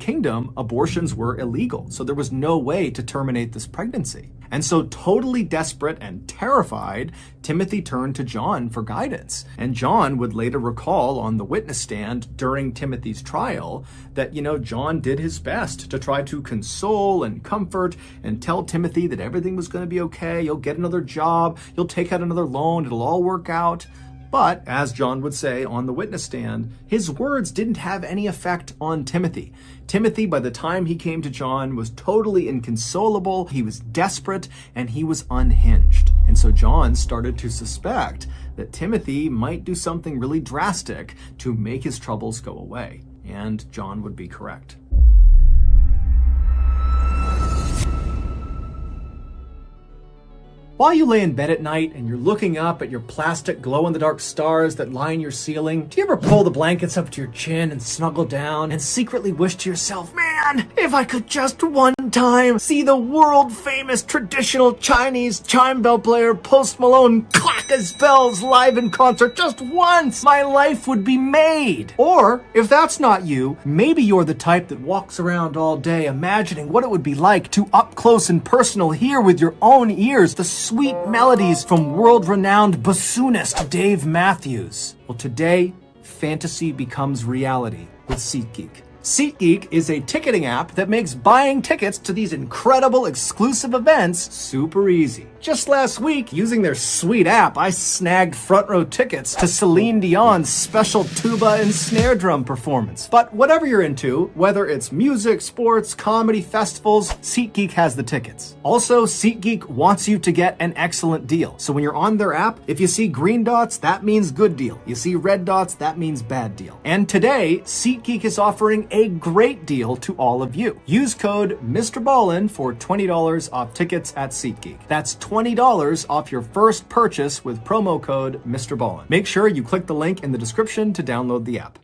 Kingdom, abortions were illegal, so there was no way to terminate this pregnancy. And so, totally desperate and terrified, Timothy turned to John for guidance. And John would later recall on the witness stand during Timothy's trial that, John did his best to try to console and comfort and tell Timothy that everything was going to be okay. You'll get another job. You'll take out another loan. It'll all work out. But, as John would say on the witness stand, his words didn't have any effect on Timothy. Timothy, by the time he came to John, was totally inconsolable, he was desperate, and he was unhinged. And so John started to suspect that Timothy might do something really drastic to make his troubles go away. And John would be correct. While you lay in bed at night and you're looking up at your plastic glow-in-the-dark stars that line your ceiling, do you ever pull the blankets up to your chin and snuggle down and secretly wish to yourself, man, if I could just one time see the world-famous traditional Chinese chime bell player Post Malone clack his bells live in concert just once, my life would be made. Or, if that's not you, maybe you're the type that walks around all day imagining what it would be like to up close and personal hear with your own ears the sweet melodies from world-renowned bassoonist Dave Matthews. Well, today, fantasy becomes reality with SeatGeek. SeatGeek is a ticketing app that makes buying tickets to these incredible exclusive events super easy. Just last week, using their sweet app, I snagged front row tickets to Celine Dion's special tuba and snare drum performance. But whatever you're into, whether it's music, sports, comedy, festivals, SeatGeek has the tickets. Also, SeatGeek wants you to get an excellent deal. So when you're on their app, if you see green dots, that means good deal. You see red dots, that means bad deal. And today, SeatGeek is offering a great deal to all of you. Use code MrBallen for $20 off tickets at SeatGeek. That's $20 off your first purchase with promo code MrBallen. Make sure you click the link in the description to download the app.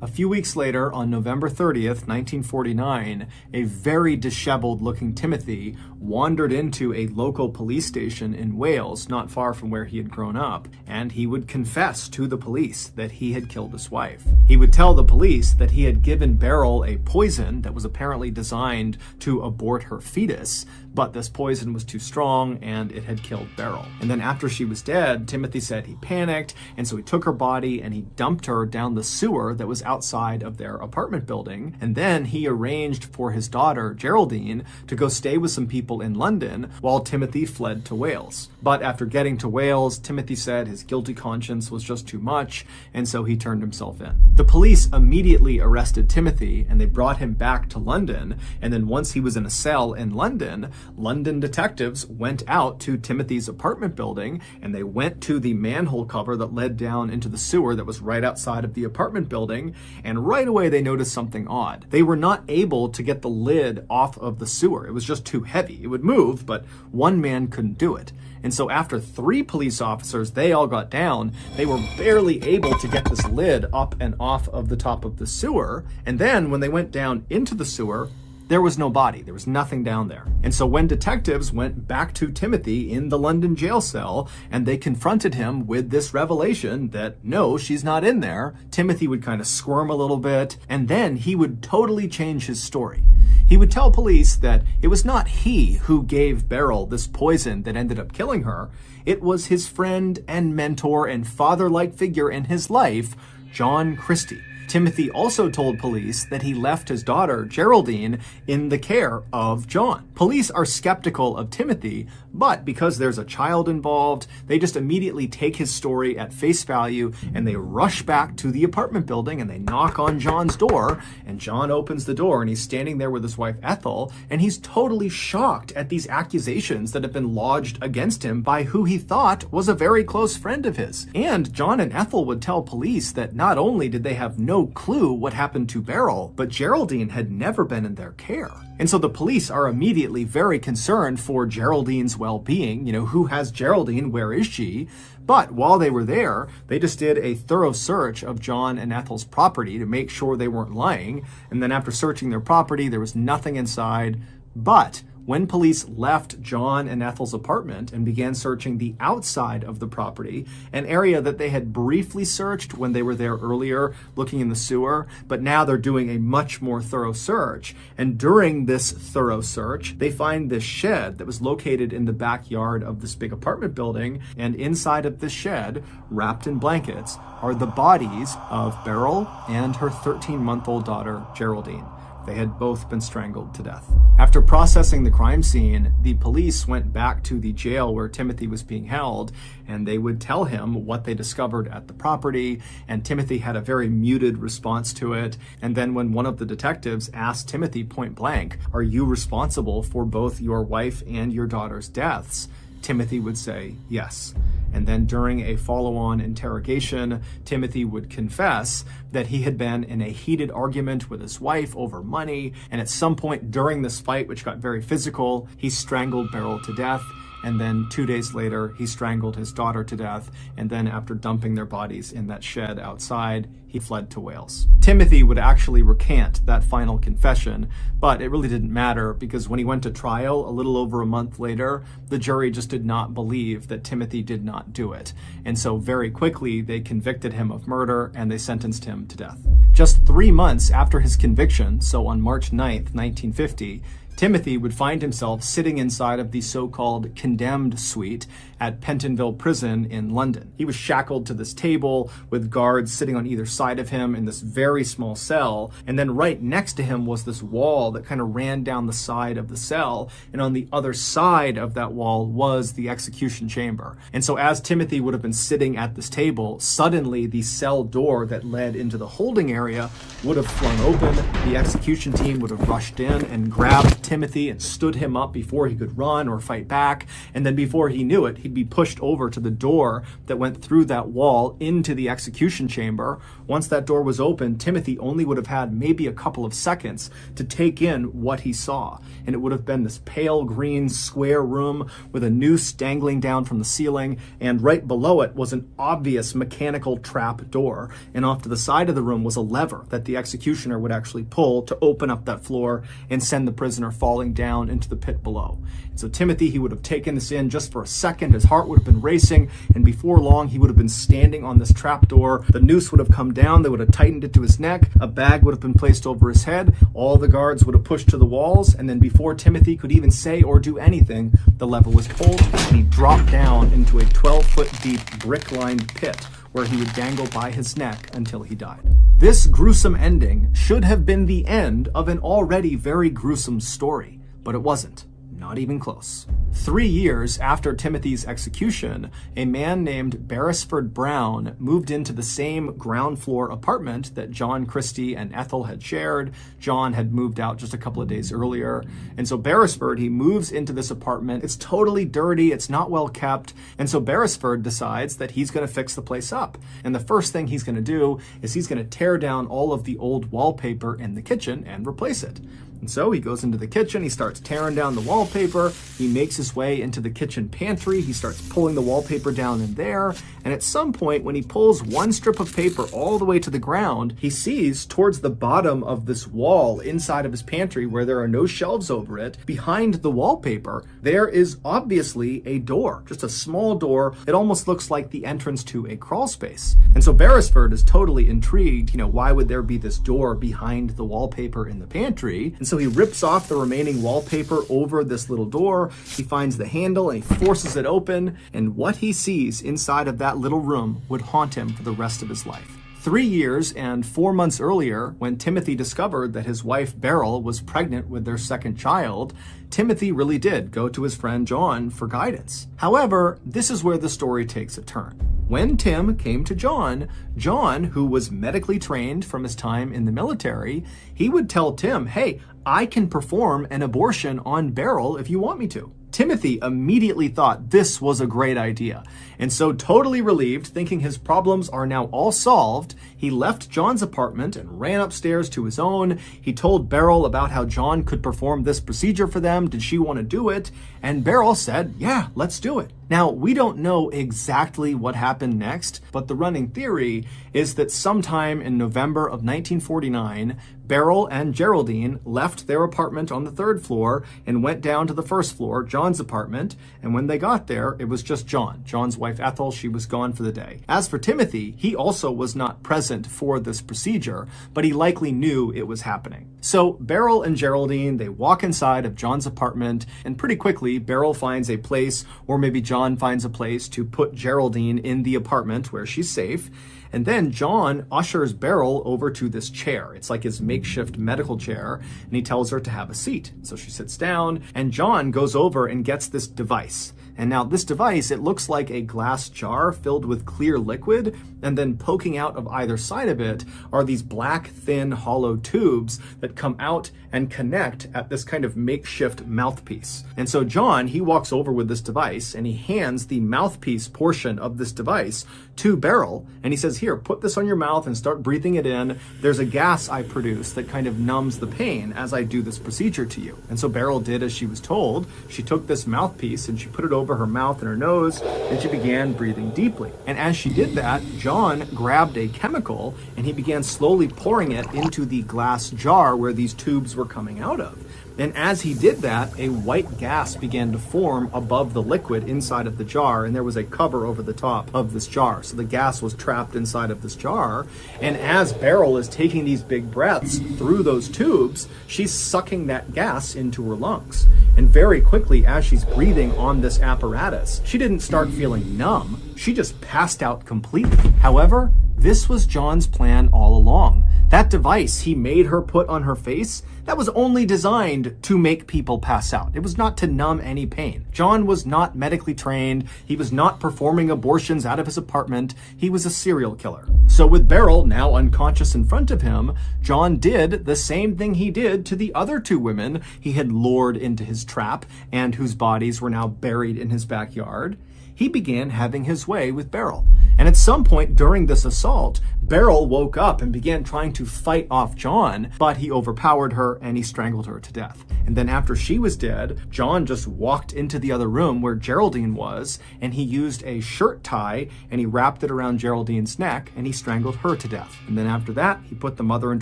A few weeks later, on November 30th, 1949, a very disheveled-looking Timothy wandered into a local police station in Wales, not far from where he had grown up, and he would confess to the police that he had killed his wife. He would tell the police that he had given Beryl a poison that was apparently designed to abort her fetus, but this poison was too strong and it had killed Beryl. And then after she was dead, Timothy said he panicked, and so he took her body and he dumped her down the sewer that was outside of their apartment building. And then he arranged for his daughter, Geraldine, to go stay with some people in London while Timothy fled to Wales. But after getting to Wales, Timothy said his guilty conscience was just too much, and so he turned himself in. The police immediately arrested Timothy and they brought him back to London. And then once he was in a cell in London, London detectives went out to Timothy's apartment building and they went to the manhole cover that led down into the sewer that was right outside of the apartment building, and right away they noticed something odd. They were not able to get the lid off of the sewer. It was just too heavy. It would move, but one man couldn't do it. And so after 3 police officers, they all got down, they were barely able to get this lid up and off of the top of the sewer. And then when they went down into the sewer, there was no body. There was nothing down there. And so when detectives went back to Timothy in the London jail cell and they confronted him with this revelation that, no, she's not in there, Timothy would kind of squirm a little bit, and then he would totally change his story. He would tell police that it was not he who gave Beryl this poison that ended up killing her. It was his friend and mentor and father-like figure in his life, John Christie. Timothy also told police that he left his daughter, Geraldine, in the care of John. Police are skeptical of Timothy, but because there's a child involved, they just immediately take his story at face value and they rush back to the apartment building and they knock on John's door, and John opens the door and he's standing there with his wife Ethel, and he's totally shocked at these accusations that have been lodged against him by who he thought was a very close friend of his. And John and Ethel would tell police that not only did they have no clue what happened to Beryl, but Geraldine had never been in their care. And so the police are immediately very concerned for Geraldine's well-being. You know, who has Geraldine? Where is she? But while they were there, they just did a thorough search of John and Ethel's property to make sure they weren't lying. And then after searching their property, there was nothing inside. But when police left John and Ethel's apartment and began searching the outside of the property, an area that they had briefly searched when they were there earlier looking in the sewer, but now they're doing a much more thorough search. And during this thorough search, they find this shed that was located in the backyard of this big apartment building, and inside of this shed, wrapped in blankets, are the bodies of Beryl and her 13-month-old daughter, Geraldine. They had both been strangled to death. After processing the crime scene, the police went back to the jail where Timothy was being held, and they would tell him what they discovered at the property, and Timothy had a very muted response to it. And then when one of the detectives asked Timothy point blank, "Are you responsible for both your wife and your daughter's deaths?" Timothy would say yes. And then during a follow-on interrogation, Timothy would confess that he had been in a heated argument with his wife over money. And at some point during this fight, which got very physical, he strangled Beryl to death. And then 2 days later, he strangled his daughter to death. And then after dumping their bodies in that shed outside, he fled to Wales. Timothy would actually recant that final confession, but it really didn't matter because when he went to trial a little over a month later, the jury just did not believe that Timothy did not do it. And so very quickly, they convicted him of murder and they sentenced him to death. Just 3 months after his conviction, so on March 9th, 1950, Timothy would find himself sitting inside of the so-called condemned suite at Pentonville Prison in London. He was shackled to this table with guards sitting on either side of him in this very small cell. And then right next to him was this wall that kind of ran down the side of the cell. And on the other side of that wall was the execution chamber. And so as Timothy would have been sitting at this table, suddenly the cell door that led into the holding area would have flung open. The execution team would have rushed in and grabbed Timothy and stood him up before he could run or fight back. And then before he knew it, he'd be pushed over to the door that went through that wall into the execution chamber. Once that door was open, Timothy only would have had maybe a couple of seconds to take in what he saw. And it would have been this pale green square room with a noose dangling down from the ceiling. And right below it was an obvious mechanical trap door. And off to the side of the room was a lever that the executioner would actually pull to open up that floor and send the prisoner falling down into the pit below. And so Timothy, he would have taken this in just for a second. His heart would have been racing, and before long, he would have been standing on this trapdoor. The noose would have come down. They would have tightened it to his neck. A bag would have been placed over his head. All the guards would have pushed to the walls, and then before Timothy could even say or do anything, the lever was pulled, and he dropped down into a 12-foot deep brick-lined pit where he would dangle by his neck until he died. This gruesome ending should have been the end of an already very gruesome story, but it wasn't. Not even close. 3 years after Timothy's execution, a man named Beresford Brown moved into the same ground floor apartment that John Christie and Ethel had shared. John had moved out just a couple of days earlier. And so Beresford, he moves into this apartment. It's totally dirty. It's not well kept. And so Beresford decides that he's going to fix the place up. And the first thing he's going to do is he's going to tear down all of the old wallpaper in the kitchen and replace it. And so he goes into the kitchen, he starts tearing down the wallpaper, he makes his way into the kitchen pantry, he starts pulling the wallpaper down in there, and at some point when he pulls one strip of paper all the way to the ground, he sees towards the bottom of this wall inside of his pantry where there are no shelves over it, behind the wallpaper, there is obviously a door, just a small door. It almost looks like the entrance to a crawl space. And so Beresford is totally intrigued, why would there be this door behind the wallpaper in the pantry? And so he rips off the remaining wallpaper over this little door. He finds the handle and he forces it open. And what he sees inside of that little room would haunt him for the rest of his life. 3 years and 4 months earlier, when Timothy discovered that his wife Beryl was pregnant with their second child, Timothy really did go to his friend John for guidance. However, this is where the story takes a turn. When Tim came to John, who was medically trained from his time in the military, he would tell Tim, hey, I can perform an abortion on Beryl if you want me to. Timothy immediately thought this was a great idea. And so totally relieved, thinking his problems are now all solved, he left John's apartment and ran upstairs to his own. He told Beryl about how John could perform this procedure for them. Did she want to do it? And Beryl said, yeah, let's do it. Now, we don't know exactly what happened next, but the running theory is that sometime in November of 1949, Beryl and Geraldine left their apartment on the 3rd floor and went down to the 1st floor, John's apartment. And when they got there, it was just John. John's wife Ethel, she was gone for the day. As for Timothy, he also was not present for this procedure, but he likely knew it was happening. So Beryl and Geraldine, they walk inside of John's apartment, and pretty quickly, Beryl finds a place, or maybe John finds a place to put Geraldine in the apartment where she's safe. And then John ushers Beryl over to this chair. It's like his makeshift medical chair, and he tells her to have a seat. So she sits down, and John goes over and gets this device. And now this device, it looks like a glass jar filled with clear liquid, and then poking out of either side of it are these black, thin, hollow tubes that come out and connect at this kind of makeshift mouthpiece. And so John, he walks over with this device and he hands the mouthpiece portion of this device to Beryl, and he says, here, put this on your mouth and start breathing it in. There's a gas I produce that kind of numbs the pain as I do this procedure to you. And so Beryl did as she was told. She took this mouthpiece and she put it over her mouth and her nose, and she began breathing deeply. And as she did that, John grabbed a chemical and he began slowly pouring it into the glass jar where these tubes were coming out of. And as he did that, a white gas began to form above the liquid inside of the jar, and there was a cover over the top of this jar. So the gas was trapped inside of this jar, and as Beryl is taking these big breaths through those tubes, she's sucking that gas into her lungs. And very quickly, as she's breathing on this apparatus, she didn't start feeling numb, she just passed out completely. However, this was John's plan all along. That device he made her put on her face, that was only designed to make people pass out. It was not to numb any pain. John was not medically trained. He was not performing abortions out of his apartment. He was a serial killer. So with Beryl now unconscious in front of him, John did the same thing he did to the other two women he had lured into his trap and whose bodies were now buried in his backyard. He began having his way with Beryl. And at some point during this assault, Beryl woke up and began trying to fight off John, but he overpowered her and he strangled her to death. And then after she was dead, John just walked into the other room where Geraldine was, and he used a shirt tie and he wrapped it around Geraldine's neck and he strangled her to death. And then after that, he put the mother and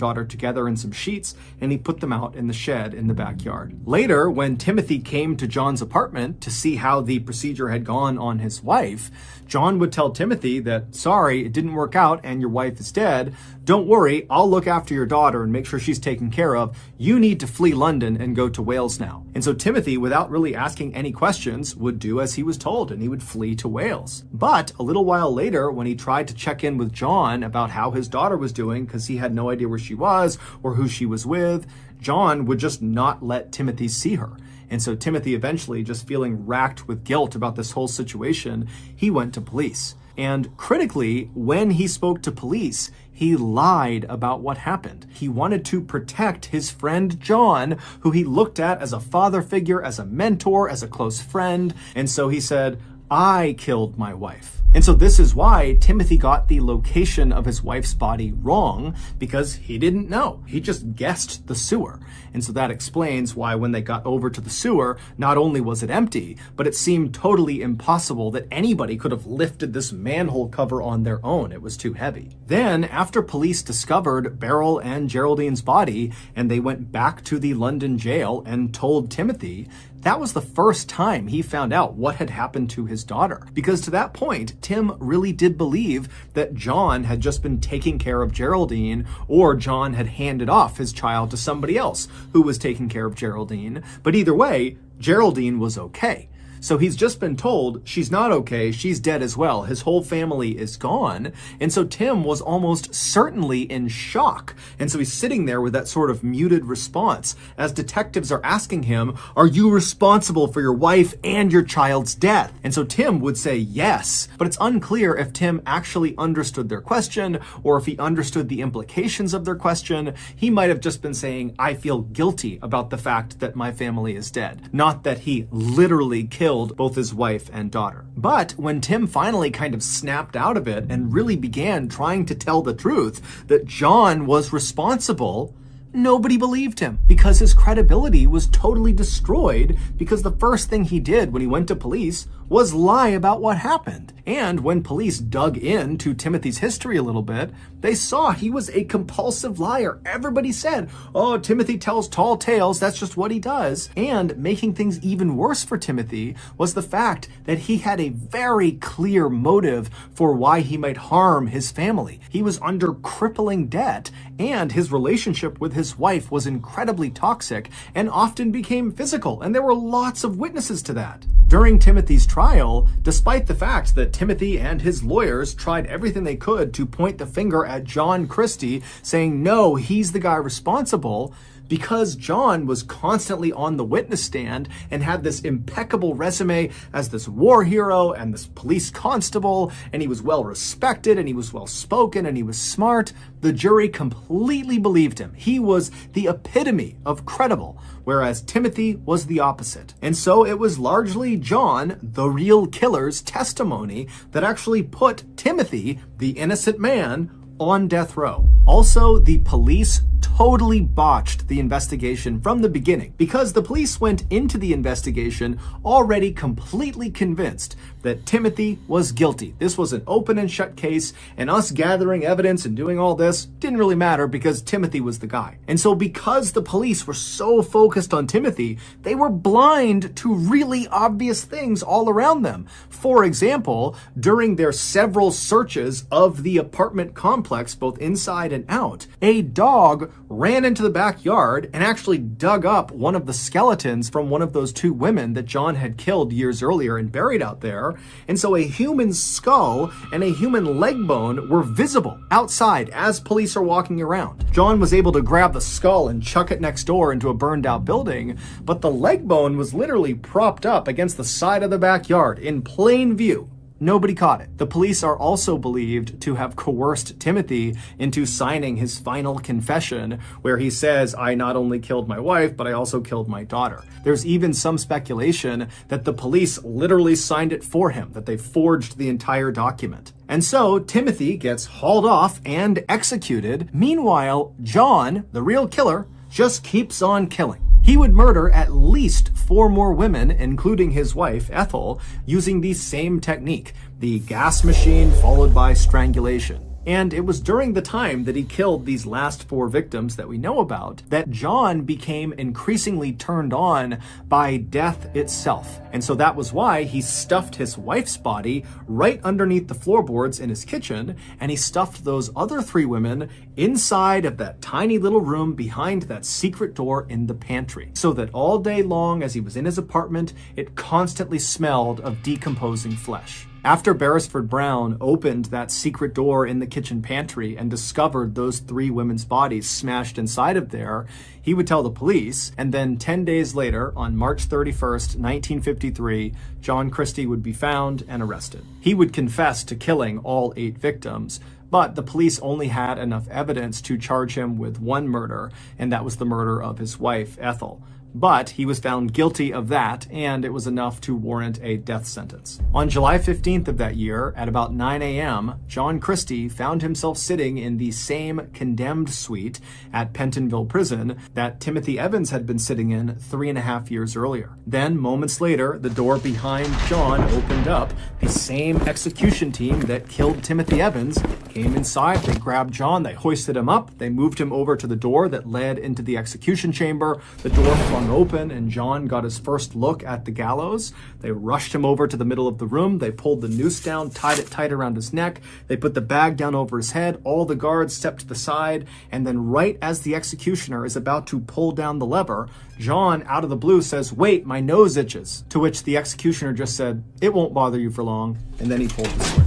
daughter together in some sheets and he put them out in the shed in the backyard. Later, when Timothy came to John's apartment to see how the procedure had gone on his wife, John would tell Timothy that, sorry, it didn't work out and your wife is dead. Don't worry, I'll look after your daughter and make sure she's taken care of. You need to flee London and go to Wales now. And so Timothy, without really asking any questions, would do as he was told and he would flee to Wales. But a little while later, when he tried to check in with John about how his daughter was doing, because he had no idea where she was or who she was with, John would just not let Timothy see her. And so Timothy eventually, just feeling racked with guilt about this whole situation, he went to police. And critically, when he spoke to police, he lied about what happened. He wanted to protect his friend John, who he looked at as a father figure, as a mentor, as a close friend. And so he said, I killed my wife. And so this is why Timothy got the location of his wife's body wrong, because he didn't know. He just guessed the sewer. And so that explains why when they got over to the sewer, not only was it empty, but it seemed totally impossible that anybody could have lifted this manhole cover on their own. It was too heavy. Then, after police discovered Beryl and Geraldine's body, and they went back to the London jail and told Timothy, that was the first time he found out what had happened to his daughter. Because to that point, Tim really did believe that John had just been taking care of Geraldine, or John had handed off his child to somebody else who was taking care of Geraldine. But either way, Geraldine was okay. So he's just been told she's not okay, she's dead as well. His whole family is gone. And so Tim was almost certainly in shock. And so he's sitting there with that sort of muted response as detectives are asking him, are you responsible for your wife and your child's death? And so Tim would say yes, but it's unclear if Tim actually understood their question or if he understood the implications of their question. He might have just been saying, I feel guilty about the fact that my family is dead, not that he literally killed both his wife and daughter. But when Tim finally kind of snapped out of it and really began trying to tell the truth that John was responsible, nobody believed him because his credibility was totally destroyed, because the first thing he did when he went to police was lie about what happened. And when police dug into Timothy's history a little bit, they saw he was a compulsive liar. Everybody said, oh, Timothy tells tall tales, that's just what he does. And making things even worse for Timothy was the fact that he had a very clear motive for why he might harm his family. He was under crippling debt, and his relationship with his wife was incredibly toxic and often became physical, and there were lots of witnesses to that. During Timothy's trial, despite the fact that Timothy and his lawyers tried everything they could to point the finger at John Christie, saying, no, he's the guy responsible, because John was constantly on the witness stand and had this impeccable resume as this war hero and this police constable, and he was well respected and he was well spoken and he was smart, the jury completely believed him. He was the epitome of credible, whereas Timothy was the opposite. And so it was largely John, the real killer's testimony that actually put Timothy, the innocent man, on death row. Also, the police totally botched the investigation from the beginning because the police went into the investigation already completely convinced that Timothy was guilty. This was an open and shut case, and us gathering evidence and doing all this didn't really matter because Timothy was the guy. And so because the police were so focused on Timothy, they were blind to really obvious things all around them. For example, during their several searches of the apartment complex, both inside and out, a dog ran into the backyard and actually dug up one of the skeletons from one of those two women that John had killed years earlier and buried out there. And so a human skull and a human leg bone were visible outside as police are walking around. John was able to grab the skull and chuck it next door into a burned out building, but the leg bone was literally propped up against the side of the backyard in plain view. Nobody caught it. The police are also believed to have coerced Timothy into signing his final confession, where he says, "I not only killed my wife, but I also killed my daughter." There's even some speculation that the police literally signed it for him, that they forged the entire document. And so Timothy gets hauled off and executed. Meanwhile, John, the real killer, just keeps on killing. He would murder at least 4 more women, including his wife, Ethel, using the same technique, the gas machine followed by strangulation. And it was during the time that he killed these last 4 victims that we know about that John became increasingly turned on by death itself. And so that was why he stuffed his wife's body right underneath the floorboards in his kitchen, and he stuffed those other 3 women inside of that tiny little room behind that secret door in the pantry, so that all day long as he was in his apartment, it constantly smelled of decomposing flesh. After Beresford Brown opened that secret door in the kitchen pantry and discovered those 3 women's bodies smashed inside of there, he would tell the police, and then 10 days later, on March 31st, 1953, John Christie would be found and arrested. He would confess to killing all 8 victims, but the police only had enough evidence to charge him with 1 murder, and that was the murder of his wife, Ethel. But he was found guilty of that, and it was enough to warrant a death sentence. On July 15th of that year, at about 9 a.m., John Christie found himself sitting in the same condemned suite at Pentonville Prison that Timothy Evans had been sitting in 3.5 years earlier. Then, moments later, the door behind John opened up. The same execution team that killed Timothy Evans came inside. They grabbed John, they hoisted him up, they moved him over to the door that led into the execution chamber. The door flung open and John got his first look at the gallows. They rushed him over to the middle of the room. They pulled the noose down, tied it tight around his neck. They put the bag down over his head. All the guards stepped to the side. And then right as the executioner is about to pull down the lever, John, out of the blue, says, "Wait, my nose itches." To which the executioner just said, "It won't bother you for long." And then he pulled the switch.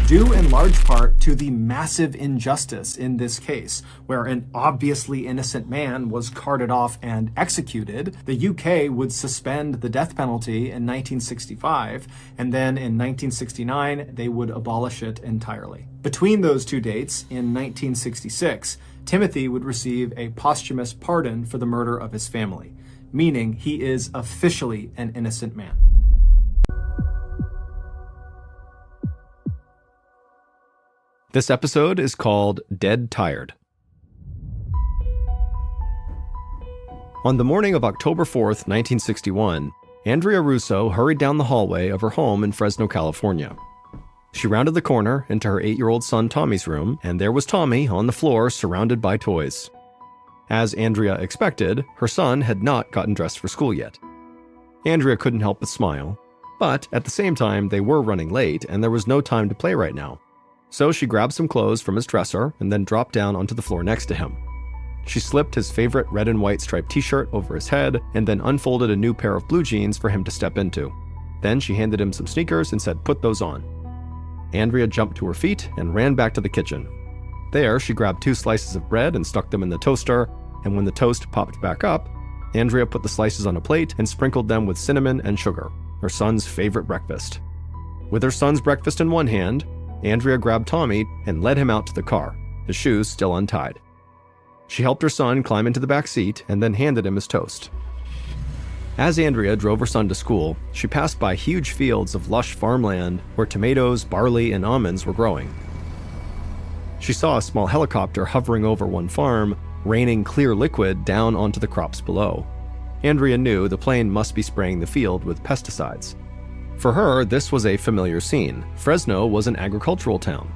Due in large part to the massive injustice in this case, where an obviously innocent man was carted off and executed, the UK would suspend the death penalty in 1965, and then in 1969, they would abolish it entirely. Between those 2 dates, in 1966, Timothy would receive a posthumous pardon for the murder of his family, meaning he is officially an innocent man. This episode is called Dead Tired. On the morning of October 4th, 1961, Andrea Russo hurried down the hallway of her home in Fresno, California. She rounded the corner into her 8-year-old son Tommy's room, and there was Tommy on the floor surrounded by toys. As Andrea expected, her son had not gotten dressed for school yet. Andrea couldn't help but smile, but at the same time they were running late and there was no time to play right now. So she grabbed some clothes from his dresser and then dropped down onto the floor next to him. She slipped his favorite red and white striped t-shirt over his head and then unfolded a new pair of blue jeans for him to step into. Then she handed him some sneakers and said, "Put those on." Andrea jumped to her feet and ran back to the kitchen. There, she grabbed 2 slices of bread and stuck them in the toaster, and when the toast popped back up, Andrea put the slices on a plate and sprinkled them with cinnamon and sugar, her son's favorite breakfast. With her son's breakfast in one hand, Andrea grabbed Tommy and led him out to the car, his shoes still untied. She helped her son climb into the back seat and then handed him his toast. As Andrea drove her son to school, she passed by huge fields of lush farmland where tomatoes, barley, and almonds were growing. She saw a small helicopter hovering over one farm, raining clear liquid down onto the crops below. Andrea knew the plane must be spraying the field with pesticides. For her, this was a familiar scene. Fresno was an agricultural town.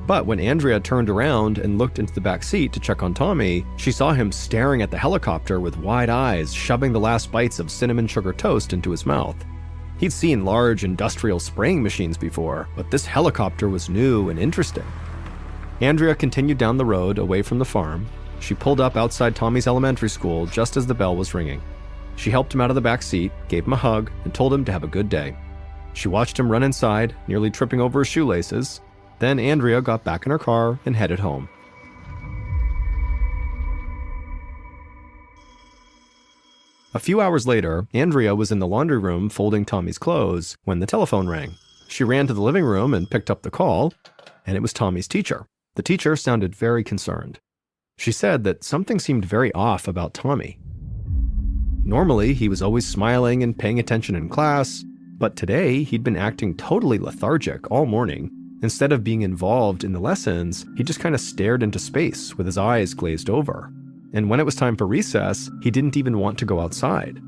But when Andrea turned around and looked into the back seat to check on Tommy, she saw him staring at the helicopter with wide eyes, shoving the last bites of cinnamon sugar toast into his mouth. He'd seen large industrial spraying machines before, but this helicopter was new and interesting. Andrea continued down the road away from the farm. She pulled up outside Tommy's elementary school just as the bell was ringing. She helped him out of the back seat, gave him a hug, and told him to have a good day. She watched him run inside, nearly tripping over his shoelaces. Then Andrea got back in her car and headed home. A few hours later, Andrea was in the laundry room folding Tommy's clothes when the telephone rang. She ran to the living room and picked up the call, and it was Tommy's teacher. The teacher sounded very concerned. She said that something seemed very off about Tommy. Normally, he was always smiling and paying attention in class, but today he'd been acting totally lethargic all morning. Instead of being involved in the lessons, he just kind of stared into space with his eyes glazed over. And when it was time for recess, he didn't even want to go outside.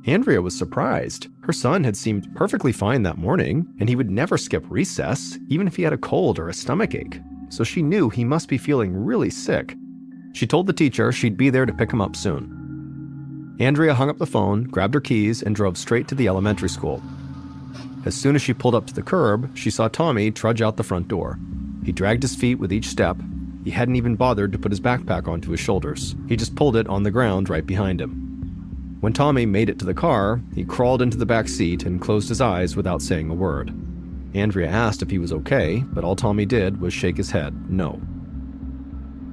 Andrea was surprised. Her son had seemed perfectly fine that morning, and he would never skip recess, even if he had a cold or a stomachache. So she knew he must be feeling really sick. She told the teacher she'd be there to pick him up soon. Andrea hung up the phone, grabbed her keys, and drove straight to the elementary school. As soon as she pulled up to the curb, she saw Tommy trudge out the front door. He dragged his feet with each step. He hadn't even bothered to put his backpack onto his shoulders. He just pulled it on the ground right behind him. When Tommy made it to the car, he crawled into the back seat and closed his eyes without saying a word. Andrea asked if he was okay, but all Tommy did was shake his head, no.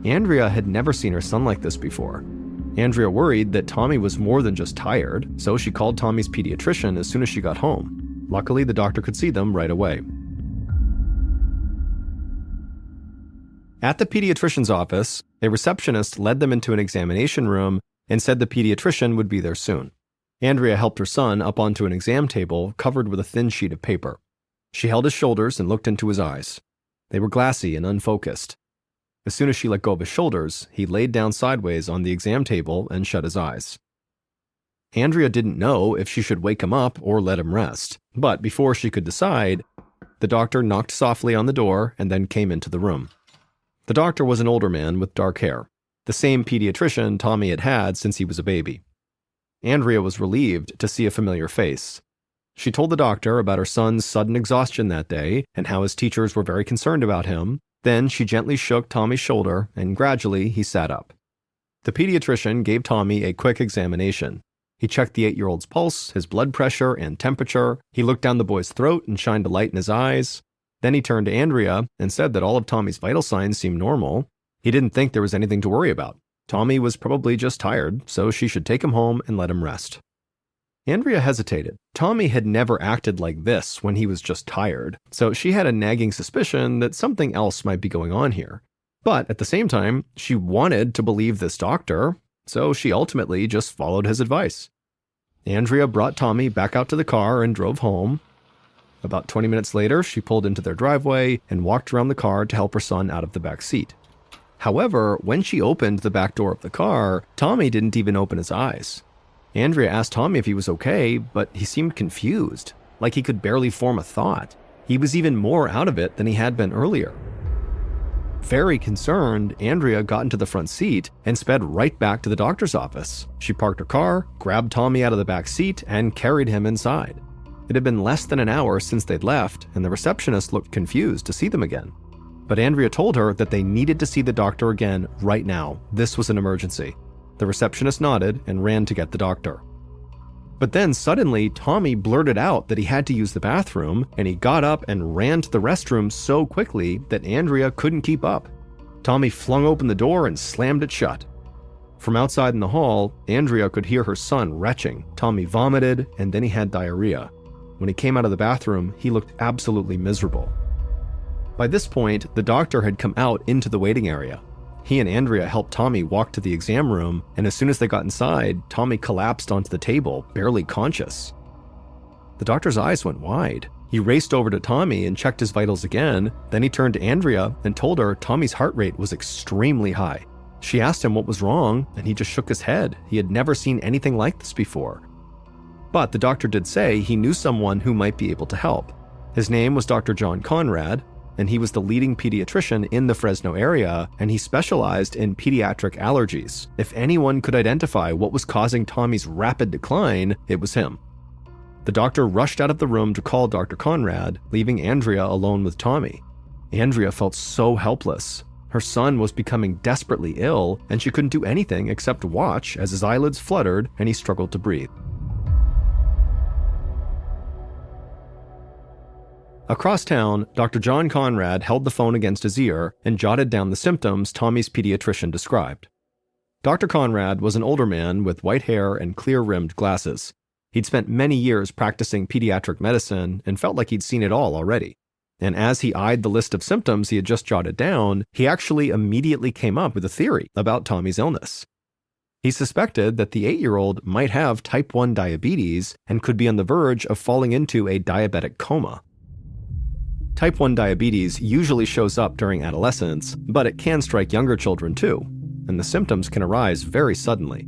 Andrea had never seen her son like this before. Andrea worried that Tommy was more than just tired, so she called Tommy's pediatrician as soon as she got home. Luckily, the doctor could see them right away. At the pediatrician's office, a receptionist led them into an examination room and said the pediatrician would be there soon. Andrea helped her son up onto an exam table covered with a thin sheet of paper. She held his shoulders and looked into his eyes. They were glassy and unfocused. As soon as she let go of his shoulders, he laid down sideways on the exam table and shut his eyes. Andrea didn't know if she should wake him up or let him rest, but before she could decide, the doctor knocked softly on the door and then came into the room. The doctor was an older man with dark hair, the same pediatrician Tommy had had since he was a baby. Andrea was relieved to see a familiar face. She told the doctor about her son's sudden exhaustion that day and how his teachers were very concerned about him. Then she gently shook Tommy's shoulder and gradually he sat up. The pediatrician gave Tommy a quick examination. He checked the 8-year-old's pulse, his blood pressure, and temperature. He looked down the boy's throat and shined a light in his eyes. Then he turned to Andrea and said that all of Tommy's vital signs seemed normal. He didn't think there was anything to worry about. Tommy was probably just tired, so she should take him home and let him rest. Andrea hesitated. Tommy had never acted like this when he was just tired, so she had a nagging suspicion that something else might be going on here. But at the same time, she wanted to believe this doctor, so she ultimately just followed his advice. Andrea brought Tommy back out to the car and drove home. About 20 minutes later, she pulled into their driveway and walked around the car to help her son out of the back seat. However, when she opened the back door of the car, Tommy didn't even open his eyes. Andrea asked Tommy if he was okay, but he seemed confused, like he could barely form a thought. He was even more out of it than he had been earlier. Very concerned, Andrea got into the front seat and sped right back to the doctor's office. She parked her car, grabbed Tommy out of the back seat, and carried him inside. It had been less than an hour since they'd left, and the receptionist looked confused to see them again. But Andrea told her that they needed to see the doctor again right now. This was an emergency. The receptionist nodded and ran to get the doctor. But then suddenly, Tommy blurted out that he had to use the bathroom, and he got up and ran to the restroom so quickly that Andrea couldn't keep up. Tommy flung open the door and slammed it shut. From outside in the hall, Andrea could hear her son retching. Tommy vomited, and then he had diarrhea. When he came out of the bathroom, he looked absolutely miserable. By this point, the doctor had come out into the waiting area. He and Andrea helped Tommy walk to the exam room, and as soon as they got inside, Tommy collapsed onto the table, barely conscious. The doctor's eyes went wide. He raced over to Tommy and checked his vitals again. Then he turned to Andrea and told her Tommy's heart rate was extremely high. She asked him what was wrong, and he just shook his head. He had never seen anything like this before. But the doctor did say he knew someone who might be able to help. His name was Dr. John Conrad, and he was the leading pediatrician in the Fresno area, and he specialized in pediatric allergies. If anyone could identify what was causing Tommy's rapid decline, it was him. The doctor rushed out of the room to call Dr. Conrad, leaving Andrea alone with Tommy. Andrea felt so helpless. Her son was becoming desperately ill, and she couldn't do anything except watch as his eyelids fluttered and he struggled to breathe. Across town, Dr. John Conrad held the phone against his ear and jotted down the symptoms Tommy's pediatrician described. Dr. Conrad was an older man with white hair and clear-rimmed glasses. He'd spent many years practicing pediatric medicine and felt like he'd seen it all already. And as he eyed the list of symptoms he had just jotted down, he actually immediately came up with a theory about Tommy's illness. He suspected that the 8-year-old might have type 1 diabetes and could be on the verge of falling into a diabetic coma. Type 1 diabetes usually shows up during adolescence, but it can strike younger children too, and the symptoms can arise very suddenly.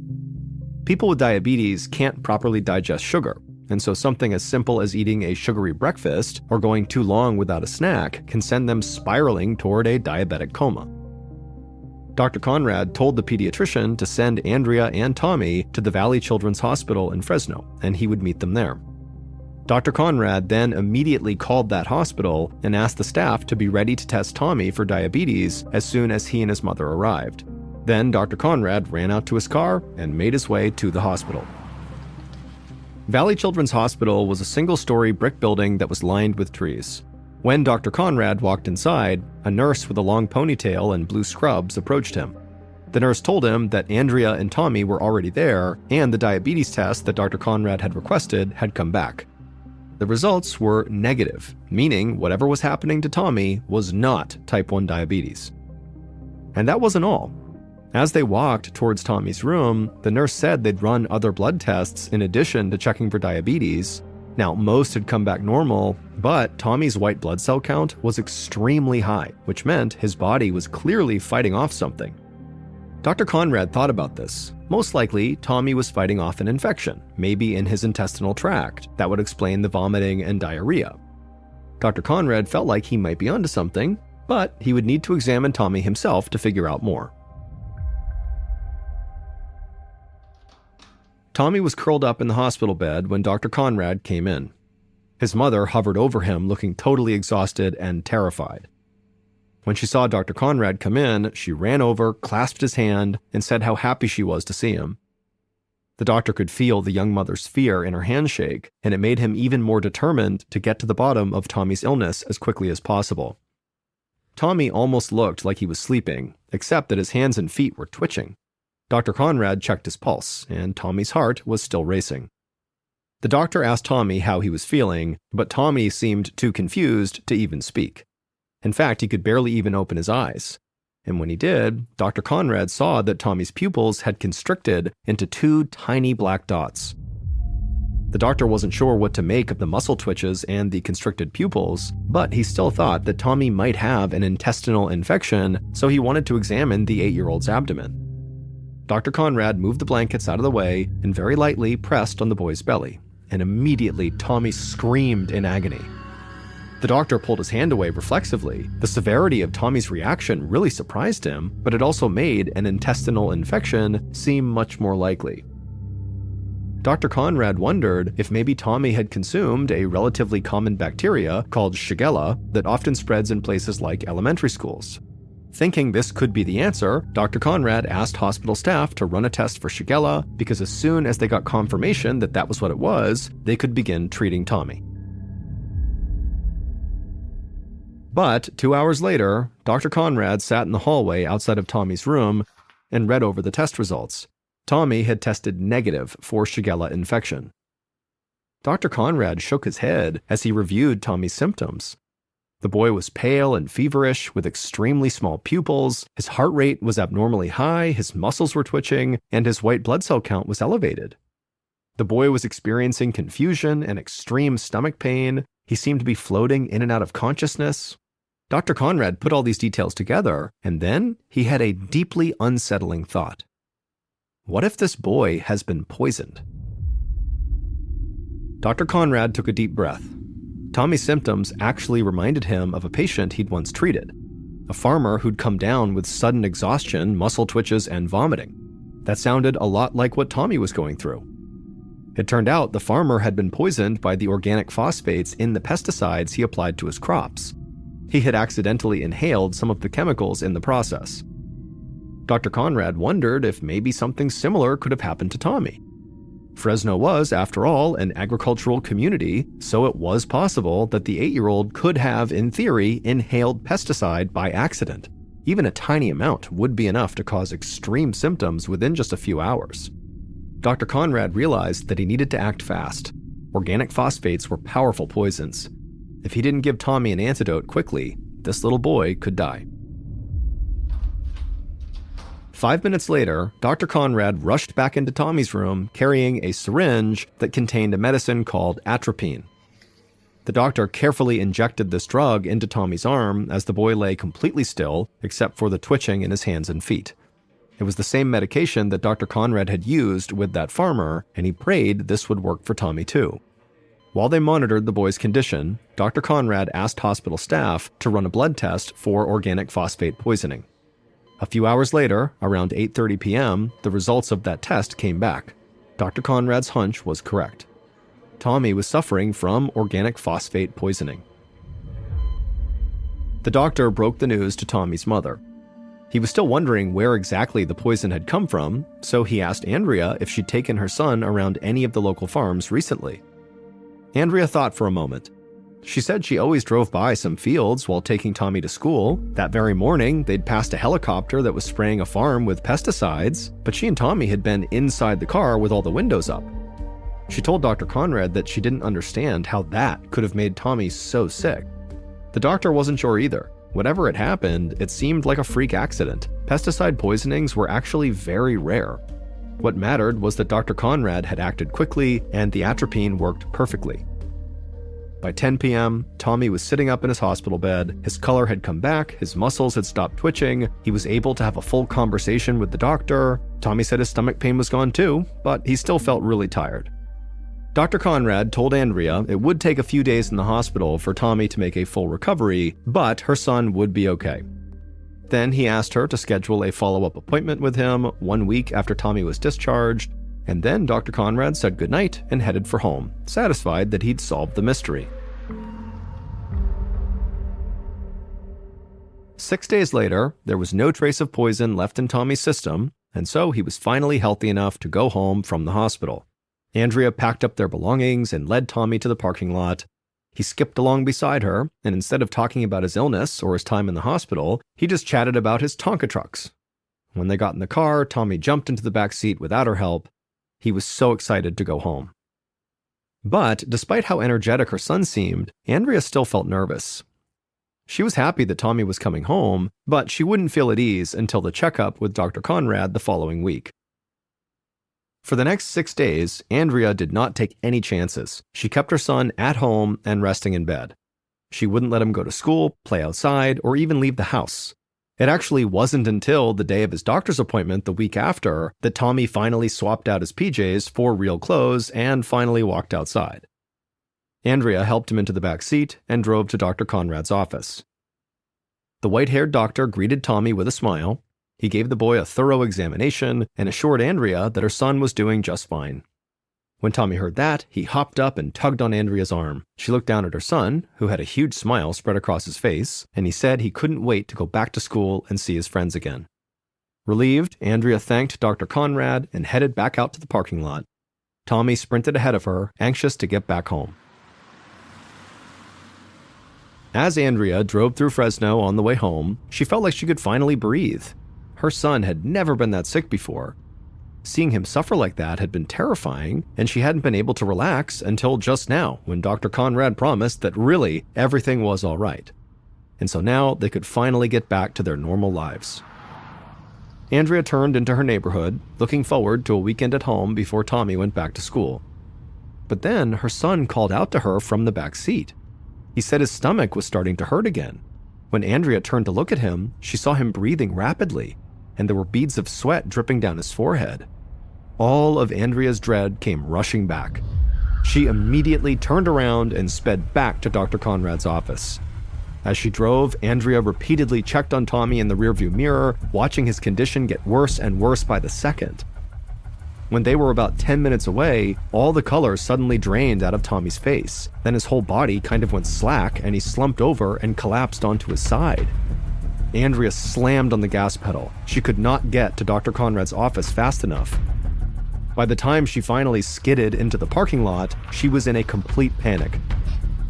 People with diabetes can't properly digest sugar, and so something as simple as eating a sugary breakfast or going too long without a snack can send them spiraling toward a diabetic coma. Dr. Conrad told the pediatrician to send Andrea and Tommy to the Valley Children's Hospital in Fresno, and he would meet them there. Dr. Conrad then immediately called that hospital and asked the staff to be ready to test Tommy for diabetes as soon as he and his mother arrived. Then Dr. Conrad ran out to his car and made his way to the hospital. Valley Children's Hospital was a single-story brick building that was lined with trees. When Dr. Conrad walked inside, a nurse with a long ponytail and blue scrubs approached him. The nurse told him that Andrea and Tommy were already there, and the diabetes test that Dr. Conrad had requested had come back. The results were negative, meaning whatever was happening to Tommy was not type 1 diabetes. And that wasn't all. As they walked towards Tommy's room, the nurse said they'd run other blood tests in addition to checking for diabetes. Now, most had come back normal, but Tommy's white blood cell count was extremely high, which meant his body was clearly fighting off something. Dr. Conrad thought about this. Most likely, Tommy was fighting off an infection, maybe in his intestinal tract, that would explain the vomiting and diarrhea. Dr. Conrad felt like he might be onto something, but he would need to examine Tommy himself to figure out more. Tommy was curled up in the hospital bed when Dr. Conrad came in. His mother hovered over him, looking totally exhausted and terrified. When she saw Dr. Conrad come in, she ran over, clasped his hand, and said how happy she was to see him. The doctor could feel the young mother's fear in her handshake, and it made him even more determined to get to the bottom of Tommy's illness as quickly as possible. Tommy almost looked like he was sleeping, except that his hands and feet were twitching. Dr. Conrad checked his pulse, and Tommy's heart was still racing. The doctor asked Tommy how he was feeling, but Tommy seemed too confused to even speak. In fact, he could barely even open his eyes. And when he did, Dr. Conrad saw that Tommy's pupils had constricted into 2 tiny black dots. The doctor wasn't sure what to make of the muscle twitches and the constricted pupils, but he still thought that Tommy might have an intestinal infection, so he wanted to examine the 8-year-old's abdomen. Dr. Conrad moved the blankets out of the way and very lightly pressed on the boy's belly, and immediately Tommy screamed in agony. The doctor pulled his hand away reflexively. The severity of Tommy's reaction really surprised him, but it also made an intestinal infection seem much more likely. Dr. Conrad wondered if maybe Tommy had consumed a relatively common bacteria called Shigella that often spreads in places like elementary schools. Thinking this could be the answer, Dr. Conrad asked hospital staff to run a test for Shigella because as soon as they got confirmation that that was what it was, they could begin treating Tommy. But 2 hours later, Dr. Conrad sat in the hallway outside of Tommy's room, and read over the test results. Tommy had tested negative for Shigella infection. Dr. Conrad shook his head as he reviewed Tommy's symptoms. The boy was pale and feverish, with extremely small pupils, his heart rate was abnormally high, his muscles were twitching, and his white blood cell count was elevated. The boy was experiencing confusion and extreme stomach pain. He seemed to be floating in and out of consciousness. Dr. Conrad put all these details together, and then he had a deeply unsettling thought. What if this boy has been poisoned? Dr. Conrad took a deep breath. Tommy's symptoms actually reminded him of a patient he'd once treated, a farmer who'd come down with sudden exhaustion, muscle twitches, and vomiting. That sounded a lot like what Tommy was going through. It turned out the farmer had been poisoned by the organic phosphates in the pesticides he applied to his crops. He had accidentally inhaled some of the chemicals in the process. Dr. Conrad wondered if maybe something similar could have happened to Tommy. Fresno was, after all, an agricultural community, so it was possible that the 8-year-old could have, in theory, inhaled pesticide by accident. Even a tiny amount would be enough to cause extreme symptoms within just a few hours. Dr. Conrad realized that he needed to act fast. Organic phosphates were powerful poisons. If he didn't give Tommy an antidote quickly, this little boy could die. 5 minutes later, Dr. Conrad rushed back into Tommy's room carrying a syringe that contained a medicine called atropine. The doctor carefully injected this drug into Tommy's arm as the boy lay completely still, except for the twitching in his hands and feet. It was the same medication that Dr. Conrad had used with that farmer, and he prayed this would work for Tommy too. While they monitored the boy's condition, Dr. Conrad asked hospital staff to run a blood test for organic phosphate poisoning. A few hours later, around 8:30 p.m., the results of that test came back. Dr. Conrad's hunch was correct. Tommy was suffering from organic phosphate poisoning. The doctor broke the news to Tommy's mother. He was still wondering where exactly the poison had come from, so he asked Andrea if she'd taken her son around any of the local farms recently. Andrea thought for a moment. She said she always drove by some fields while taking Tommy to school. That very morning, they'd passed a helicopter that was spraying a farm with pesticides, but she and Tommy had been inside the car with all the windows up. She told Dr. Conrad that she didn't understand how that could have made Tommy so sick. The doctor wasn't sure either. Whatever had happened, it seemed like a freak accident. Pesticide poisonings were actually very rare. What mattered was that Dr. Conrad had acted quickly and the atropine worked perfectly. By 10 p.m., Tommy was sitting up in his hospital bed. His color had come back, his muscles had stopped twitching, he was able to have a full conversation with the doctor. Tommy said his stomach pain was gone too, but he still felt really tired. Dr. Conrad told Andrea it would take a few days in the hospital for Tommy to make a full recovery, but her son would be okay. Then he asked her to schedule a follow-up appointment with him 1 week after Tommy was discharged, and then Dr. Conrad said goodnight and headed for home, satisfied that he'd solved the mystery. 6 days later, there was no trace of poison left in Tommy's system, and so he was finally healthy enough to go home from the hospital. Andrea packed up their belongings and led Tommy to the parking lot. He skipped along beside her, and instead of talking about his illness or his time in the hospital, he just chatted about his Tonka trucks. When they got in the car, Tommy jumped into the back seat without her help. He was so excited to go home. But despite how energetic her son seemed, Andrea still felt nervous. She was happy that Tommy was coming home, but she wouldn't feel at ease until the checkup with Dr. Conrad the following week. For the next 6 days, Andrea did not take any chances. She kept her son at home and resting in bed. She wouldn't let him go to school, play outside, or even leave the house. It actually wasn't until the day of his doctor's appointment the week after that Tommy finally swapped out his PJs for real clothes and finally walked outside. Andrea helped him into the back seat and drove to Dr. Conrad's office. The white-haired doctor greeted Tommy with a smile. He gave the boy a thorough examination and assured Andrea that her son was doing just fine. When Tommy heard that, he hopped up and tugged on Andrea's arm. She looked down at her son, who had a huge smile spread across his face, and he said he couldn't wait to go back to school and see his friends again. Relieved, Andrea thanked Dr. Conrad and headed back out to the parking lot. Tommy sprinted ahead of her, anxious to get back home. As Andrea drove through Fresno on the way home, she felt like she could finally breathe. Her son had never been that sick before. Seeing him suffer like that had been terrifying, and she hadn't been able to relax until just now, when Dr. Conrad promised that really everything was all right. And so now they could finally get back to their normal lives. Andrea turned into her neighborhood, looking forward to a weekend at home before Tommy went back to school. But then her son called out to her from the back seat. He said his stomach was starting to hurt again. When Andrea turned to look at him, she saw him breathing rapidly, and there were beads of sweat dripping down his forehead. All of Andrea's dread came rushing back. She immediately turned around and sped back to Dr. Conrad's office. As she drove, Andrea repeatedly checked on Tommy in the rearview mirror, watching his condition get worse and worse by the second. When they were about 10 minutes away, all the color suddenly drained out of Tommy's face. Then his whole body kind of went slack and he slumped over and collapsed onto his side. Andrea slammed on the gas pedal. She could not get to Dr. Conrad's office fast enough. By the time she finally skidded into the parking lot, she was in a complete panic.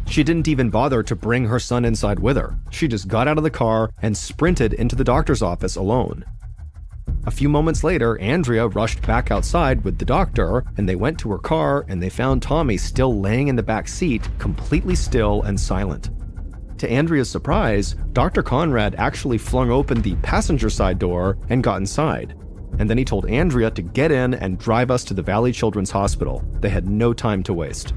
She didn't even bother to bring her son inside with her. She just got out of the car and sprinted into the doctor's office alone. A few moments later, Andrea rushed back outside with the doctor, and they went to her car and they found Tommy still laying in the back seat, completely still and silent. To Andrea's surprise, Dr. Conrad actually flung open the passenger side door and got inside. And then he told Andrea to get in and drive us to the Valley Children's Hospital. They had no time to waste.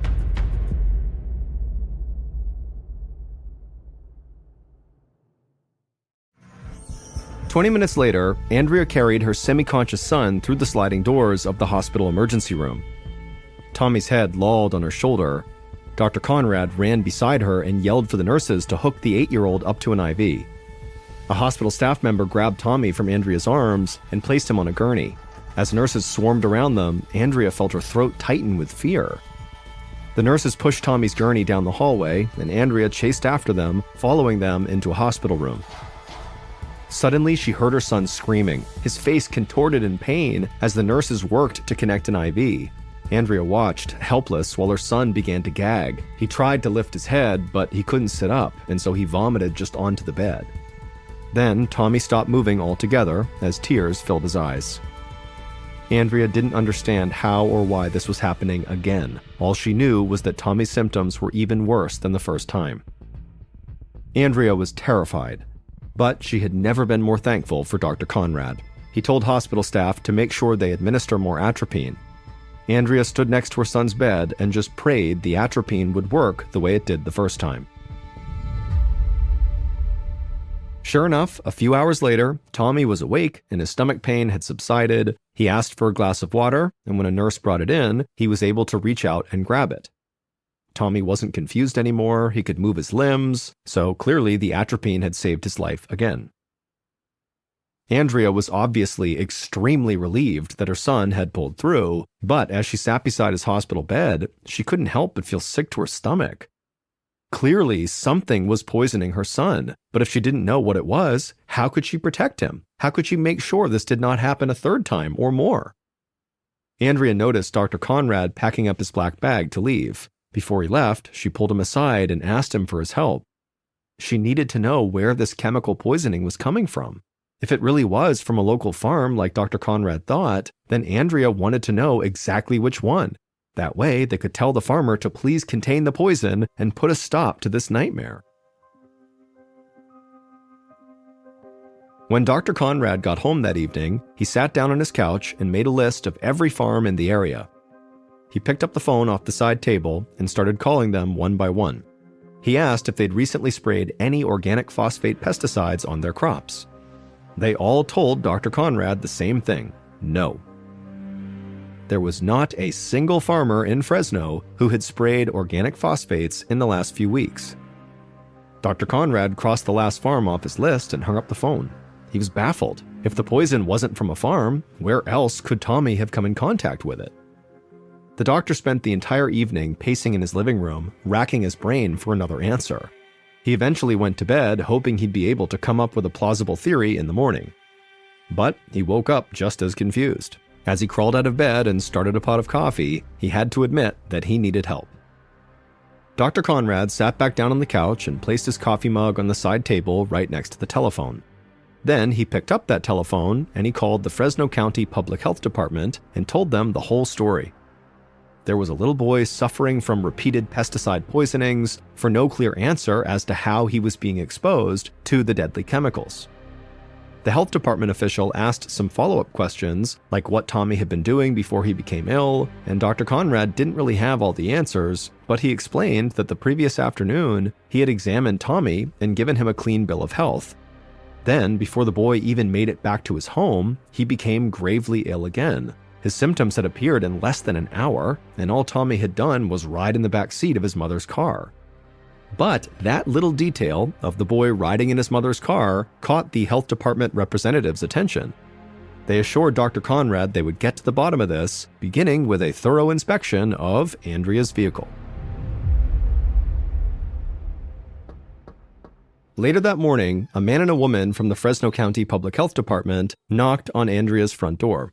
"20 minutes later, Andrea carried her semi-conscious son through the sliding doors of the hospital emergency room. Tommy's head lolled on her shoulder. Dr. Conrad ran beside her and yelled for the nurses to hook the 8-year-old up to an IV. A hospital staff member grabbed Tommy from Andrea's arms and placed him on a gurney. As nurses swarmed around them, Andrea felt her throat tighten with fear. The nurses pushed Tommy's gurney down the hallway, and Andrea chased after them, following them into a hospital room. Suddenly, she heard her son screaming, his face contorted in pain as the nurses worked to connect an IV. Andrea watched, helpless, while her son began to gag. He tried to lift his head, but he couldn't sit up, and so he vomited just onto the bed. Then, Tommy stopped moving altogether as tears filled his eyes. Andrea didn't understand how or why this was happening again. All she knew was that Tommy's symptoms were even worse than the first time. Andrea was terrified. But she had never been more thankful for Dr. Conrad. He told hospital staff to make sure they administer more atropine. Andrea stood next to her son's bed and just prayed the atropine would work the way it did the first time. Sure enough, a few hours later, Tommy was awake and his stomach pain had subsided. He asked for a glass of water, and when a nurse brought it in, he was able to reach out and grab it. Tommy wasn't confused anymore, he could move his limbs, so clearly the atropine had saved his life again. Andrea was obviously extremely relieved that her son had pulled through, but as she sat beside his hospital bed, she couldn't help but feel sick to her stomach. Clearly, something was poisoning her son, but if she didn't know what it was, how could she protect him? How could she make sure this did not happen a third time or more? Andrea noticed Dr. Conrad packing up his black bag to leave. Before he left, she pulled him aside and asked him for his help. She needed to know where this chemical poisoning was coming from. If it really was from a local farm like Dr. Conrad thought, then Andrea wanted to know exactly which one. That way, they could tell the farmer to please contain the poison and put a stop to this nightmare. When Dr. Conrad got home that evening, he sat down on his couch and made a list of every farm in the area. He picked up the phone off the side table and started calling them one by one. He asked if they'd recently sprayed any organic phosphate pesticides on their crops. They all told Dr. Conrad the same thing: no. There was not a single farmer in Fresno who had sprayed organic phosphates in the last few weeks. Dr. Conrad crossed the last farm off his list and hung up the phone. He was baffled. If the poison wasn't from a farm, where else could Tommy have come in contact with it? The doctor spent the entire evening pacing in his living room, racking his brain for another answer. He eventually went to bed, hoping he'd be able to come up with a plausible theory in the morning. But he woke up just as confused. As he crawled out of bed and started a pot of coffee, he had to admit that he needed help. Dr. Conrad sat back down on the couch and placed his coffee mug on the side table right next to the telephone. Then he picked up that telephone and he called the Fresno County Public Health Department and told them the whole story. There was a little boy suffering from repeated pesticide poisonings for no clear answer as to how he was being exposed to the deadly chemicals. The health department official asked some follow-up questions, like what Tommy had been doing before he became ill, and Dr. Conrad didn't really have all the answers, but he explained that the previous afternoon, he had examined Tommy and given him a clean bill of health. Then, before the boy even made it back to his home, he became gravely ill again. His symptoms had appeared in less than an hour, and all Tommy had done was ride in the back seat of his mother's car. But that little detail of the boy riding in his mother's car caught the health department representative's attention. They assured Dr. Conrad they would get to the bottom of this, beginning with a thorough inspection of Andrea's vehicle. Later that morning, a man and a woman from the Fresno County Public Health Department knocked on Andrea's front door.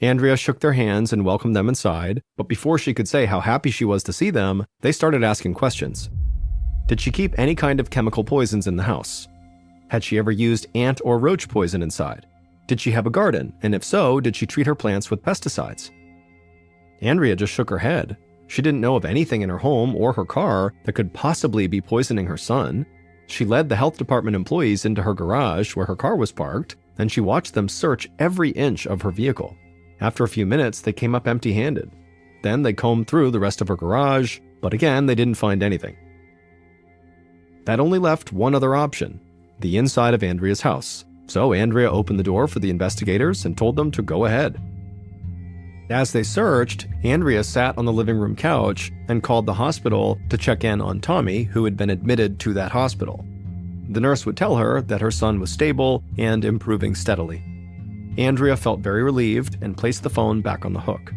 Andrea shook their hands and welcomed them inside, but before she could say how happy she was to see them, they started asking questions. Did she keep any kind of chemical poisons in the house? Had she ever used ant or roach poison inside? Did she have a garden? And if so, did she treat her plants with pesticides? Andrea just shook her head. She didn't know of anything in her home or her car that could possibly be poisoning her son. She led the health department employees into her garage where her car was parked, and she watched them search every inch of her vehicle. After a few minutes, they came up empty-handed. Then they combed through the rest of her garage, but again, they didn't find anything. That only left one other option, the inside of Andrea's house. So Andrea opened the door for the investigators and told them to go ahead. As they searched, Andrea sat on the living room couch and called the hospital to check in on Tommy, who had been admitted to that hospital. The nurse would tell her that her son was stable and improving steadily. Andrea felt very relieved and placed the phone back on the hook.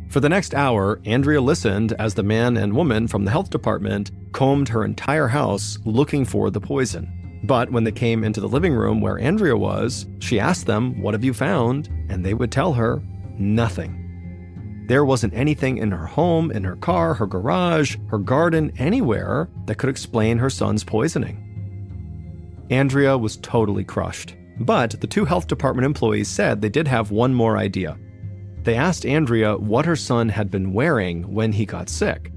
For the next hour, Andrea listened as the man and woman from the health department combed her entire house looking for the poison. But when they came into the living room where Andrea was, she asked them, "What have you found?" And they would tell her, nothing. There wasn't anything in her home, in her car, her garage, her garden, anywhere that could explain her son's poisoning. Andrea was totally crushed. But the two health department employees said they did have one more idea. They asked Andrea what her son had been wearing when he got sick.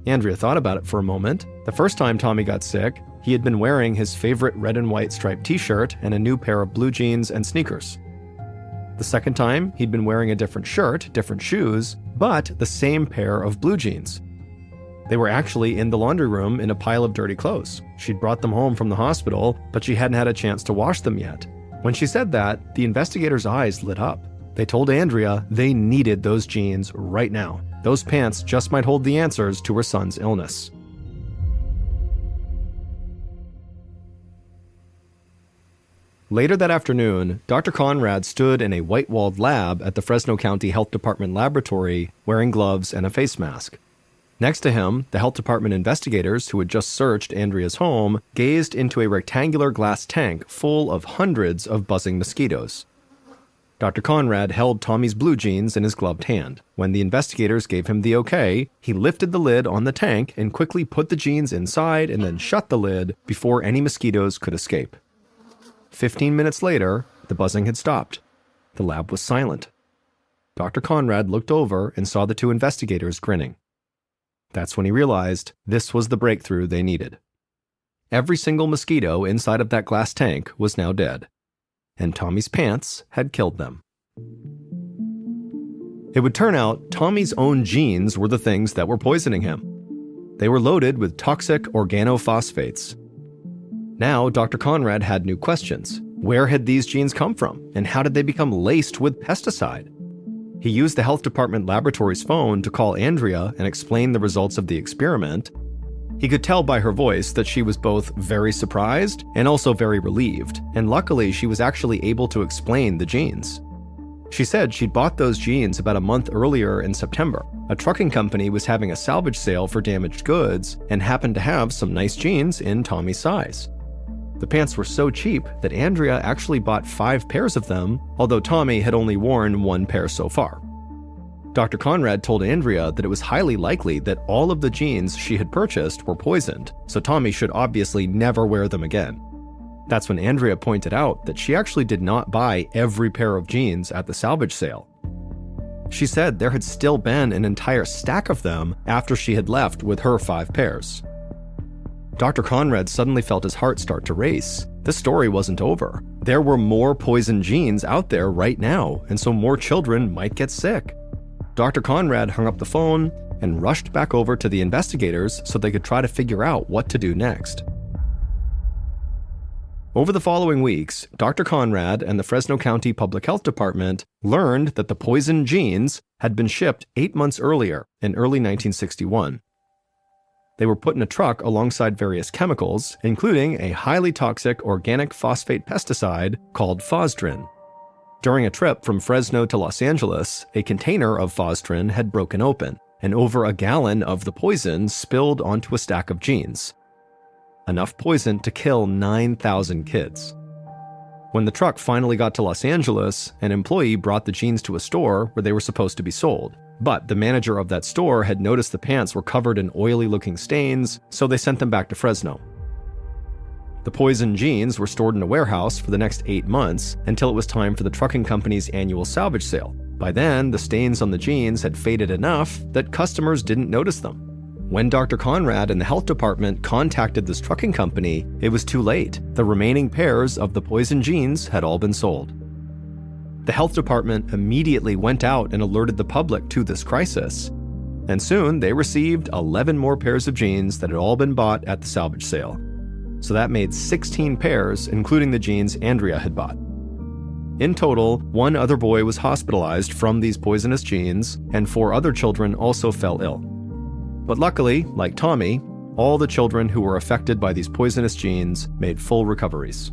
Andrea thought about it for a moment. The first time Tommy got sick, he had been wearing his favorite red and white striped t-shirt and a new pair of blue jeans and sneakers. The second time, he'd been wearing a different shirt, different shoes, but the same pair of blue jeans. They were actually in the laundry room in a pile of dirty clothes. She'd brought them home from the hospital, but she hadn't had a chance to wash them yet. When she said that, the investigators' eyes lit up. They told Andrea they needed those jeans right now. Those pants just might hold the answers to her son's illness. Later that afternoon, Dr. Conrad stood in a white-walled lab at the Fresno County Health Department laboratory wearing gloves and a face mask. Next to him, the health department investigators who had just searched Andrea's home gazed into a rectangular glass tank full of hundreds of buzzing mosquitoes. Dr. Conrad held Tommy's blue jeans in his gloved hand. When the investigators gave him the okay, he lifted the lid on the tank and quickly put the jeans inside and then shut the lid before any mosquitoes could escape. 15 minutes later, the buzzing had stopped. The lab was silent. Dr. Conrad looked over and saw the two investigators grinning. That's when he realized this was the breakthrough they needed. Every single mosquito inside of that glass tank was now dead, and Tommy's pants had killed them. It would turn out Tommy's own genes were the things that were poisoning him. They were loaded with toxic organophosphates. Now, Dr. Conrad had new questions. Where had these genes come from, and how did they become laced with pesticide? He used the health department laboratory's phone to call Andrea and explain the results of the experiment. He could tell by her voice that she was both very surprised and also very relieved, and luckily she was actually able to explain the genes. She said she'd bought those jeans about a month earlier in September. A trucking company was having a salvage sale for damaged goods and happened to have some nice jeans in Tommy's size. The pants were so cheap that Andrea actually bought 5 pairs of them, although Tommy had only worn 1 pair so far. Dr. Conrad told Andrea that it was highly likely that all of the jeans she had purchased were poisoned, so Tommy should obviously never wear them again. That's when Andrea pointed out that she actually did not buy every pair of jeans at the salvage sale. She said there had still been an entire stack of them after she had left with her 5 pairs. Dr. Conrad suddenly felt his heart start to race. This story wasn't over. There were more poison jeans out there right now, and so more children might get sick. Dr. Conrad hung up the phone and rushed back over to the investigators so they could try to figure out what to do next. Over the following weeks, Dr. Conrad and the Fresno County Public Health Department learned that the poison jeans had been shipped 8 months earlier in early 1961. They were put in a truck alongside various chemicals, including a highly toxic organic phosphate pesticide called Phosdrin. During a trip from Fresno to Los Angeles, a container of Phosdrin had broken open, and over a gallon of the poison spilled onto a stack of jeans. Enough poison to kill 9,000 kids. When the truck finally got to Los Angeles, an employee brought the jeans to a store where they were supposed to be sold. But the manager of that store had noticed the pants were covered in oily-looking stains, so they sent them back to Fresno. The poison jeans were stored in a warehouse for the next 8 months until it was time for the trucking company's annual salvage sale. By then, the stains on the jeans had faded enough that customers didn't notice them. When Dr. Conrad and the health department contacted this trucking company, it was too late. The remaining pairs of the poison jeans had all been sold. The health department immediately went out and alerted the public to this crisis. And soon they received 11 more pairs of jeans that had all been bought at the salvage sale. So that made 16 pairs, including the jeans Andrea had bought. In total, 1 other boy was hospitalized from these poisonous jeans, and 4 other children also fell ill. But luckily, like Tommy, all the children who were affected by these poisonous jeans made full recoveries.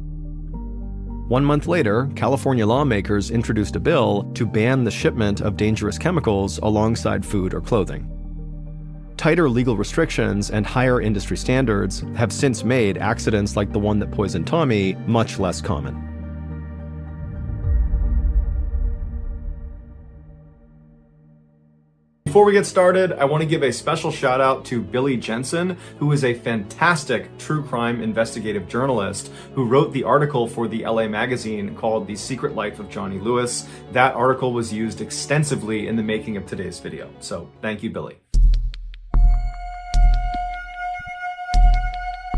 1 month later, California lawmakers introduced a bill to ban the shipment of dangerous chemicals alongside food or clothing. Tighter legal restrictions and higher industry standards have since made accidents like the one that poisoned Tommy much less common. Before we get started, I want to give a special shout out to Billy Jensen, who is a fantastic true crime investigative journalist who wrote the article for the LA magazine called The Secret Life of Johnny Lewis. That article was used extensively in the making of today's video. So thank you, Billy.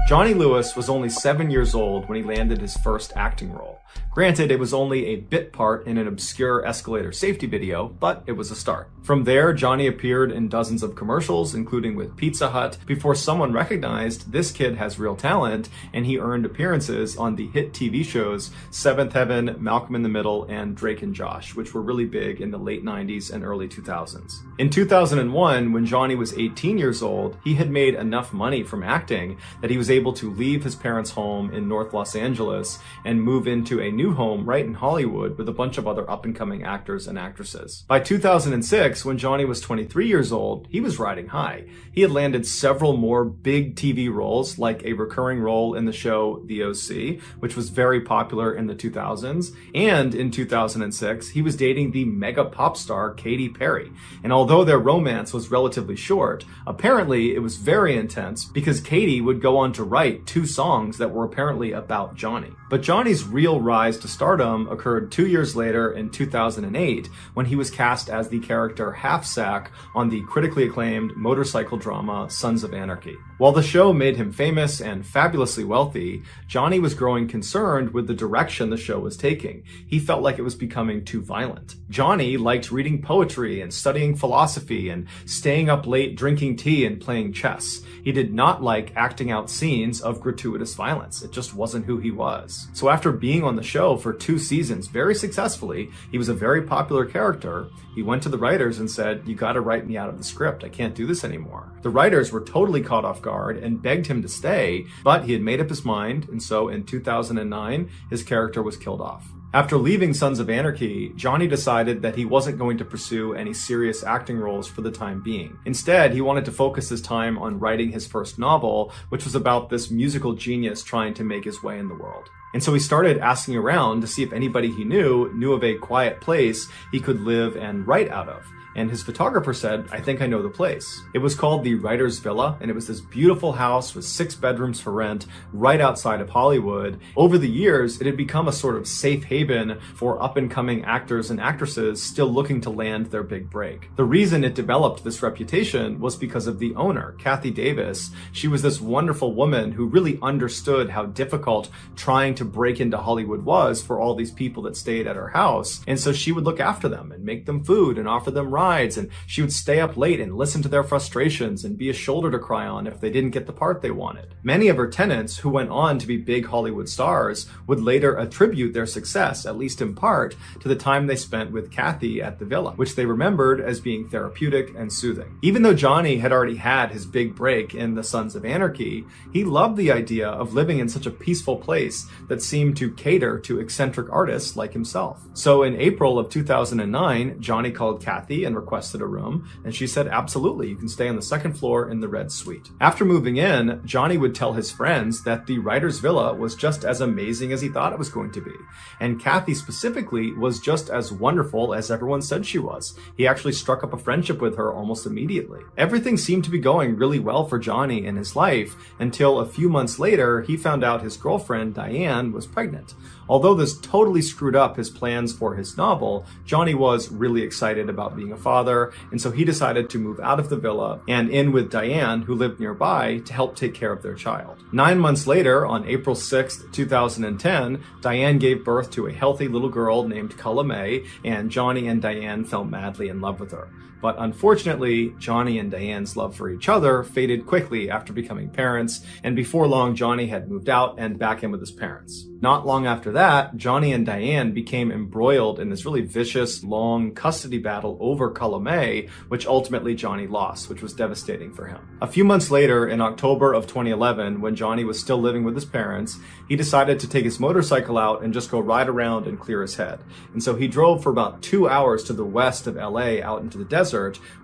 Johnny Lewis was only 7 years old when he landed his first acting role. Granted, it was only a bit part in an obscure escalator safety video, but it was a start. From there, Johnny appeared in dozens of commercials, including with Pizza Hut, before someone recognized this kid has real talent, and he earned appearances on the hit TV shows Seventh Heaven, Malcolm in the Middle, and Drake and Josh, which were really big in the late 90s and early 2000s. In 2001, when Johnny was 18 years old, he had made enough money from acting that he was able to leave his parents' home in North Los Angeles and move into a new home right in Hollywood with a bunch of other up-and-coming actors and actresses. By 2006, when Johnny was 23 years old, he was riding high. He had landed several more big TV roles, like a recurring role in the show The OC, which was very popular in the 2000s, and in 2006, he was dating the mega pop star Katy Perry. And although their romance was relatively short, apparently it was very intense because Katy would go on to write 2 songs that were apparently about Johnny. But Johnny's real rise to stardom occurred 2 years later in 2008 when he was cast as the character Half-Sack on the critically acclaimed motorcycle drama Sons of Anarchy. While the show made him famous and fabulously wealthy, Johnny was growing concerned with the direction the show was taking. He felt like it was becoming too violent. Johnny liked reading poetry and studying philosophy and staying up late drinking tea and playing chess. He did not like acting out scenes of gratuitous violence. It just wasn't who he was. So after being on the show for 2 seasons very successfully, he was a very popular character. He went to the writers and said, "You gotta write me out of the script. I can't do this anymore." The writers were totally caught off guard and begged him to stay, but he had made up his mind, and so in 2009, his character was killed off. After leaving Sons of Anarchy, Johnny decided that he wasn't going to pursue any serious acting roles for the time being. Instead, he wanted to focus his time on writing his first novel, which was about this musical genius trying to make his way in the world. And so he started asking around to see if anybody he knew of a quiet place he could live and write out of. And his photographer said, "I think I know the place." It was called the Writer's Villa, and it was this beautiful house with 6 bedrooms for rent right outside of Hollywood. Over the years, it had become a sort of safe haven for up-and-coming actors and actresses still looking to land their big break. The reason it developed this reputation was because of the owner, Kathy Davis. She was this wonderful woman who really understood how difficult trying to break into Hollywood was for all these people that stayed at her house. And so she would look after them and make them food and offer them rides, and she would stay up late and listen to their frustrations and be a shoulder to cry on if they didn't get the part they wanted. Many of her tenants, who went on to be big Hollywood stars, would later attribute their success, at least in part, to the time they spent with Kathy at the villa, which they remembered as being therapeutic and soothing. Even though Johnny had already had his big break in the Sons of Anarchy, he loved the idea of living in such a peaceful place that seemed to cater to eccentric artists like himself. So in April of 2009, Johnny called Kathy and requested a room, and she said, "Absolutely, you can stay on the second floor in the red suite." After moving in, Johnny would tell his friends that the writer's villa was just as amazing as he thought it was going to be. And Kathy specifically was just as wonderful as everyone said she was. He actually struck up a friendship with her almost immediately. Everything seemed to be going really well for Johnny in his life until a few months later, he found out his girlfriend, Diane, was pregnant. Although this totally screwed up his plans for his novel, Johnny was really excited about being a father, and so he decided to move out of the villa and in with Diane, who lived nearby, to help take care of their child. 9 months later, on April 6th, 2010, Diane gave birth to a healthy little girl named Culla May, and Johnny and Diane fell madly in love with her. But unfortunately, Johnny and Diane's love for each other faded quickly after becoming parents, and before long, Johnny had moved out and back in with his parents. Not long after that, Johnny and Diane became embroiled in this really vicious, long custody battle over Culla May, which ultimately Johnny lost, which was devastating for him. A few months later, in October of 2011, when Johnny was still living with his parents, he decided to take his motorcycle out and just go ride around and clear his head. And so he drove for about 2 hours to the west of LA out into the desert,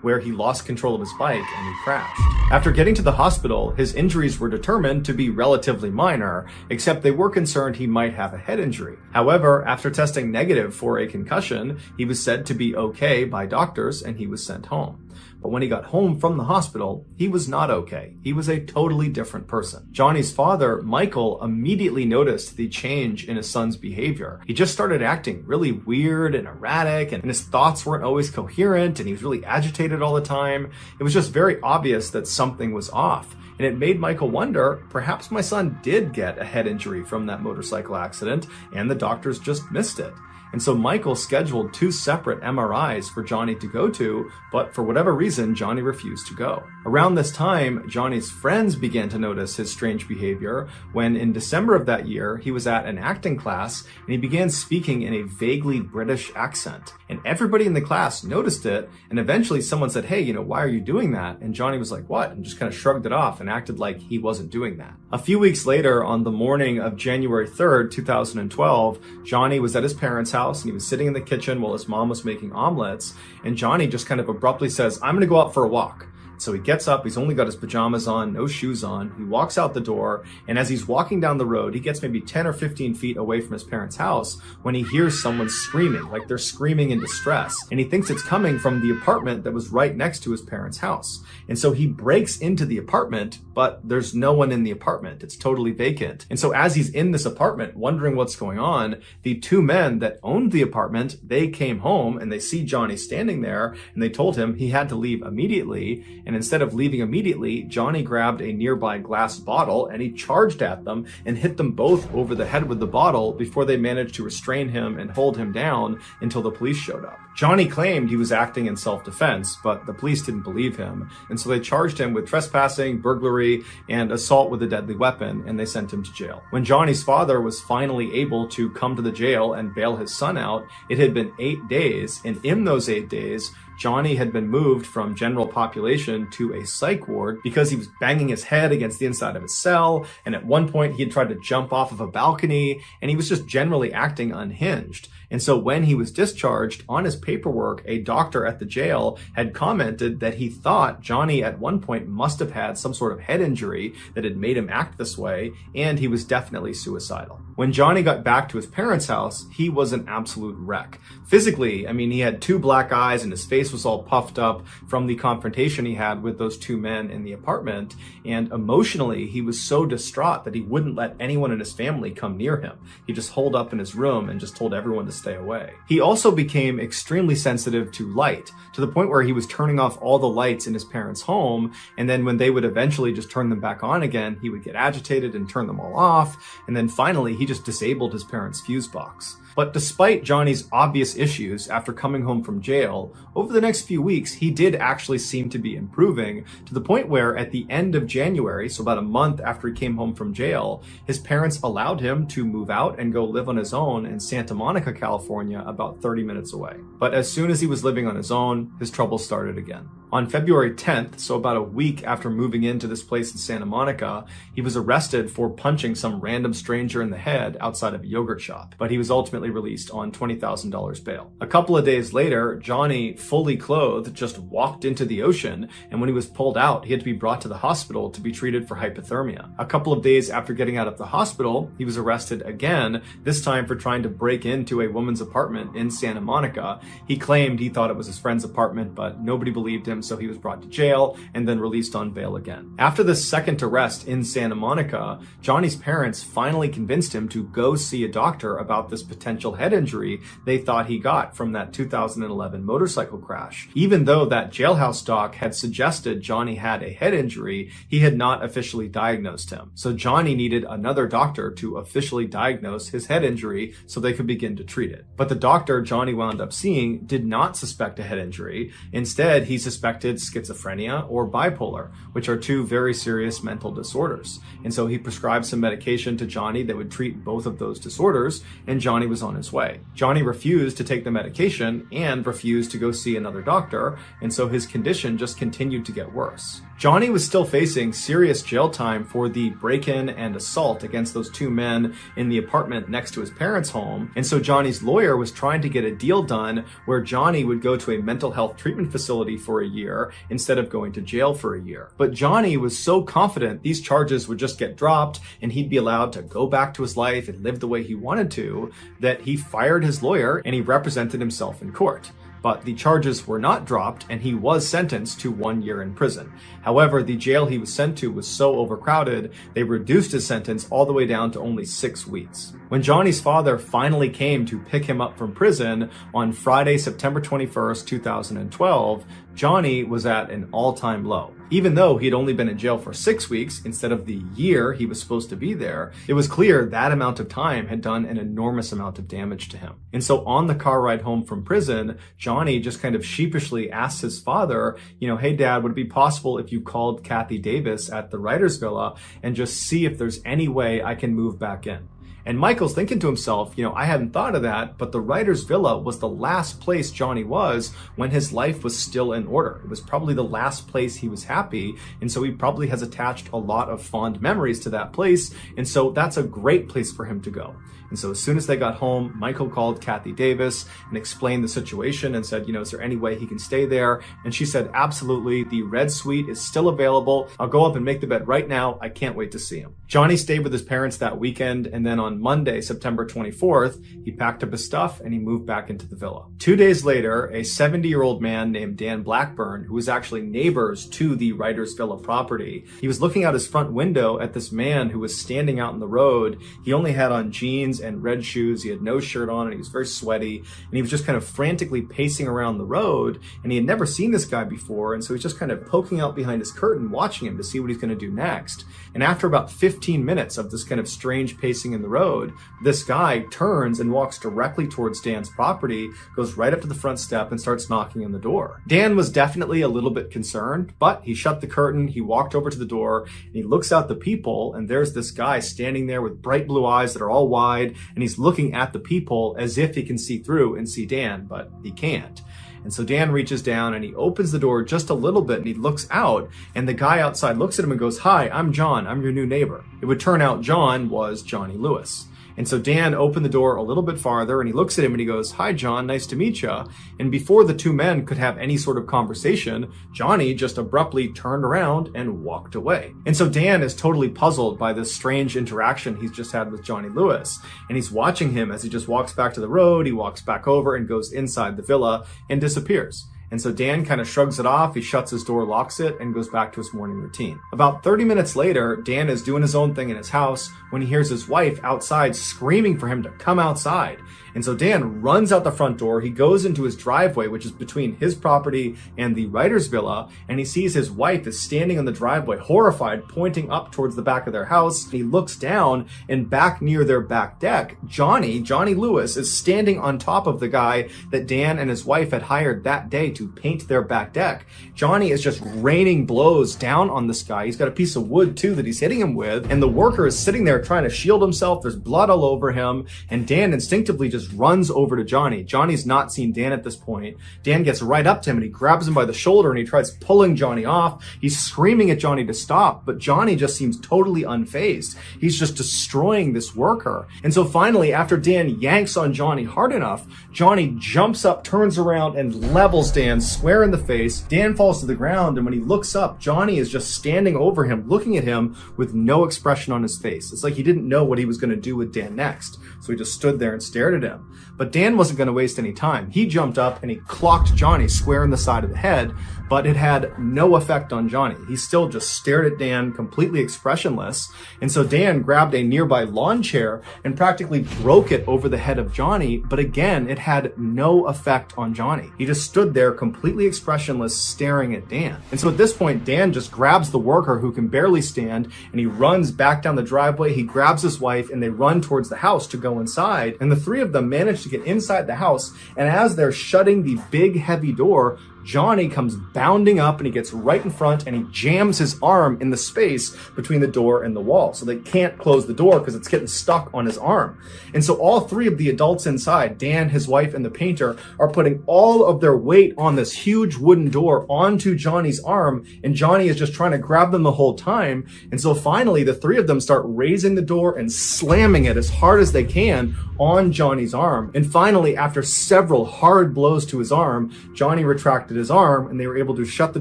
where he lost control of his bike and he crashed. After getting to the hospital, his injuries were determined to be relatively minor, except they were concerned he might have a head injury. However, after testing negative for a concussion, he was said to be okay by doctors and he was sent home. But when he got home from the hospital, he was not okay. He was a totally different person. Johnny's father, Michael, immediately noticed the change in his son's behavior. He just started acting really weird and erratic, and his thoughts weren't always coherent, and he was really agitated all the time. It was just very obvious that something was off. And it made Michael wonder, perhaps my son did get a head injury from that motorcycle accident, and the doctors just missed it. And so Michael scheduled 2 separate MRIs for Johnny to go to, but for whatever reason, Johnny refused to go. Around this time, Johnny's friends began to notice his strange behavior when in December of that year, he was at an acting class and he began speaking in a vaguely British accent. And everybody in the class noticed it, and eventually someone said, "Hey, why are you doing that?" And Johnny was like, "What?" and just kind of shrugged it off and acted like he wasn't doing that. A few weeks later, on the morning of January 3rd, 2012, Johnny was at his parents' house and he was sitting in the kitchen while his mom was making omelets, and Johnny just kind of abruptly says, "I'm going to go out for a walk." So he gets up, he's only got his pajamas on, no shoes on, he walks out the door, and as he's walking down the road, he gets maybe 10 or 15 feet away from his parents' house when he hears someone screaming, like they're screaming in distress, and he thinks it's coming from the apartment that was right next to his parents' house. And so he breaks into the apartment, but there's no one in the apartment, it's totally vacant. And so as he's in this apartment, wondering what's going on, the 2 men that owned the apartment, they came home and they see Johnny standing there, and they told him he had to leave immediately. And instead of leaving immediately, Johnny grabbed a nearby glass bottle and he charged at them and hit them both over the head with the bottle before they managed to restrain him and hold him down until the police showed up. Johnny claimed he was acting in self-defense, but the police didn't believe him, and so they charged him with trespassing, burglary, and assault with a deadly weapon, and they sent him to jail. When Johnny's father was finally able to come to the jail and bail his son out, it had been 8 days, and in those 8 days, Johnny had been moved from general population to a psych ward because he was banging his head against the inside of his cell, and at one point he had tried to jump off of a balcony, and he was just generally acting unhinged. And so when he was discharged, on his paperwork, a doctor at the jail had commented that he thought Johnny at one point must have had some sort of head injury that had made him act this way, and he was definitely suicidal. When Johnny got back to his parents' house, he was an absolute wreck. Physically, he had 2 black eyes and his face was all puffed up from the confrontation he had with those 2 men in the apartment. And emotionally, he was so distraught that he wouldn't let anyone in his family come near him. He just holed up in his room and just told everyone to stay away. He also became extremely sensitive to light, to the point where he was turning off all the lights in his parents' home, and then when they would eventually just turn them back on again, he would get agitated and turn them all off, and then finally he just disabled his parents' fuse box. But despite Johnny's obvious issues after coming home from jail, over the next few weeks, he did actually seem to be improving, to the point where at the end of January, so about a month after he came home from jail, his parents allowed him to move out and go live on his own in Santa Monica, California, about 30 minutes away. But as soon as he was living on his own, his troubles started again. On February 10th, so about a week after moving into this place in Santa Monica, he was arrested for punching some random stranger in the head outside of a yogurt shop, but he was ultimately released on $20,000 bail. A couple of days later, Johnny, fully clothed, just walked into the ocean, and when he was pulled out, he had to be brought to the hospital to be treated for hypothermia. A couple of days after getting out of the hospital, he was arrested again, this time for trying to break into a woman's apartment in Santa Monica. He claimed he thought it was his friend's apartment, but nobody believed him, so he was brought to jail and then released on bail again. After this second arrest in Santa Monica, Johnny's parents finally convinced him to go see a doctor about this potential head injury they thought he got from that 2011 motorcycle crash. Even though that jailhouse doc had suggested Johnny had a head injury, he had not officially diagnosed him. So Johnny needed another doctor to officially diagnose his head injury so they could begin to treat it. But the doctor Johnny wound up seeing did not suspect a head injury. Instead, he suspected schizophrenia or bipolar, which are 2 very serious mental disorders. And so he prescribed some medication to Johnny that would treat both of those disorders, and Johnny was on his way. Johnny refused to take the medication and refused to go see another doctor, and so his condition just continued to get worse. Johnny was still facing serious jail time for the break-in and assault against those 2 men in the apartment next to his parents' home, and so Johnny's lawyer was trying to get a deal done where Johnny would go to a mental health treatment facility for a year instead of going to jail for a year. But Johnny was so confident these charges would just get dropped and he'd be allowed to go back to his life and live the way he wanted to, that he fired his lawyer and he represented himself in court. But the charges were not dropped and he was sentenced to 1 year in prison. However, the jail he was sent to was so overcrowded, they reduced his sentence all the way down to only 6 weeks. When Johnny's father finally came to pick him up from prison on Friday, September 21st, 2012, Johnny was at an all-time low. Even though he had only been in jail for 6 weeks instead of the year he was supposed to be there, it was clear that amount of time had done an enormous amount of damage to him. And so on the car ride home from prison, Johnny just kind of sheepishly asked his father, hey Dad, would it be possible if you called Kathy Davis at the Writers Villa and just see if there's any way I can move back in? And Michael's thinking to himself, I hadn't thought of that, but the Writers Villa was the last place Johnny was when his life was still in order. It was probably the last place he was happy, and so he probably has attached a lot of fond memories to that place, and so that's a great place for him to go. And so as soon as they got home, Michael called Kathy Davis and explained the situation and said, is there any way he can stay there? And she said, absolutely, the red suite is still available. I'll go up and make the bed right now. I can't wait to see him. Johnny stayed with his parents that weekend, and then on Monday, September 24th, he packed up his stuff and he moved back into the villa. 2 days later, a 70-year-old man named Dan Blackburn, who was actually neighbors to the Writers Villa property, he was looking out his front window at this man who was standing out in the road. He only had on jeans and red shoes. He had no shirt on and he was very sweaty, and he was just kind of frantically pacing around the road, and he had never seen this guy before, and so he's just kind of poking out behind his curtain watching him to see what he's going to do next. And after about 15 minutes of this kind of strange pacing in the road, this guy turns and walks directly towards Dan's property, goes right up to the front step and starts knocking on the door. Dan was definitely a little bit concerned, but he shut the curtain, he walked over to the door, and he looks out the peephole, and there's this guy standing there with bright blue eyes that are all wide, and he's looking at the peephole as if he can see through and see Dan, but he can't. And so Dan reaches down and he opens the door just a little bit and he looks out, and the guy outside looks at him and goes, "Hi, I'm John. I'm your new neighbor." It would turn out John was Johnny Lewis. And so Dan opened the door a little bit farther and he looks at him and he goes, "Hi, John, nice to meet you." And before the two men could have any sort of conversation, Johnny just abruptly turned around and walked away. And so Dan is totally puzzled by this strange interaction he's just had with Johnny Lewis. And he's watching him as he just walks back to the road, he walks back over and goes inside the villa and disappears. And so Dan kind of shrugs it off, he shuts his door, locks it, and goes back to his morning routine. About 30 minutes later, Dan is doing his own thing in his house when he hears his wife outside screaming for him to come outside. And so Dan runs out the front door, he goes into his driveway, which is between his property and the writer's villa, and he sees his wife is standing on the driveway, horrified, pointing up towards the back of their house. He looks down, and back near their back deck, Johnny Lewis, is standing on top of the guy that Dan and his wife had hired that day to paint their back deck. Johnny is just raining blows down on this guy. He's got a piece of wood too that he's hitting him with, and the worker is sitting there trying to shield himself. There's blood all over him, and Dan instinctively just runs over to Johnny. Johnny's not seen Dan at this point. Dan gets right up to him and he grabs him by the shoulder and he tries pulling Johnny off. He's screaming at Johnny to stop, but Johnny just seems totally unfazed. He's just destroying this worker. And so finally, after Dan yanks on Johnny hard enough, Johnny jumps up, turns around, and levels Dan square in the face. Dan falls to the ground, and when he looks up, Johnny is just standing over him, looking at him with no expression on his face. It's like he didn't know what he was going to do with Dan next. So he just stood there and stared at him. But Dan wasn't going to waste any time. He jumped up and he clocked Johnny square in the side of the head, but it had no effect on Johnny. He still just stared at Dan, completely expressionless. And so Dan grabbed a nearby lawn chair and practically broke it over the head of Johnny, but again, it had no effect on Johnny. He just stood there completely expressionless, staring at Dan. And so at this point, Dan just grabs the worker who can barely stand and he runs back down the driveway. He grabs his wife and they run towards the house to go inside. And the three of them manage to get inside the house. And as they're shutting the big heavy door, Johnny comes bounding up and he gets right in front and he jams his arm in the space between the door and the wall. So they can't close the door because it's getting stuck on his arm. And so all three of the adults inside, Dan, his wife, and the painter, are putting all of their weight on this huge wooden door onto Johnny's arm. And Johnny is just trying to grab them the whole time. And so finally, the three of them start raising the door and slamming it as hard as they can on Johnny's arm. And finally, after several hard blows to his arm, Johnny retracted his arm and they were able to shut the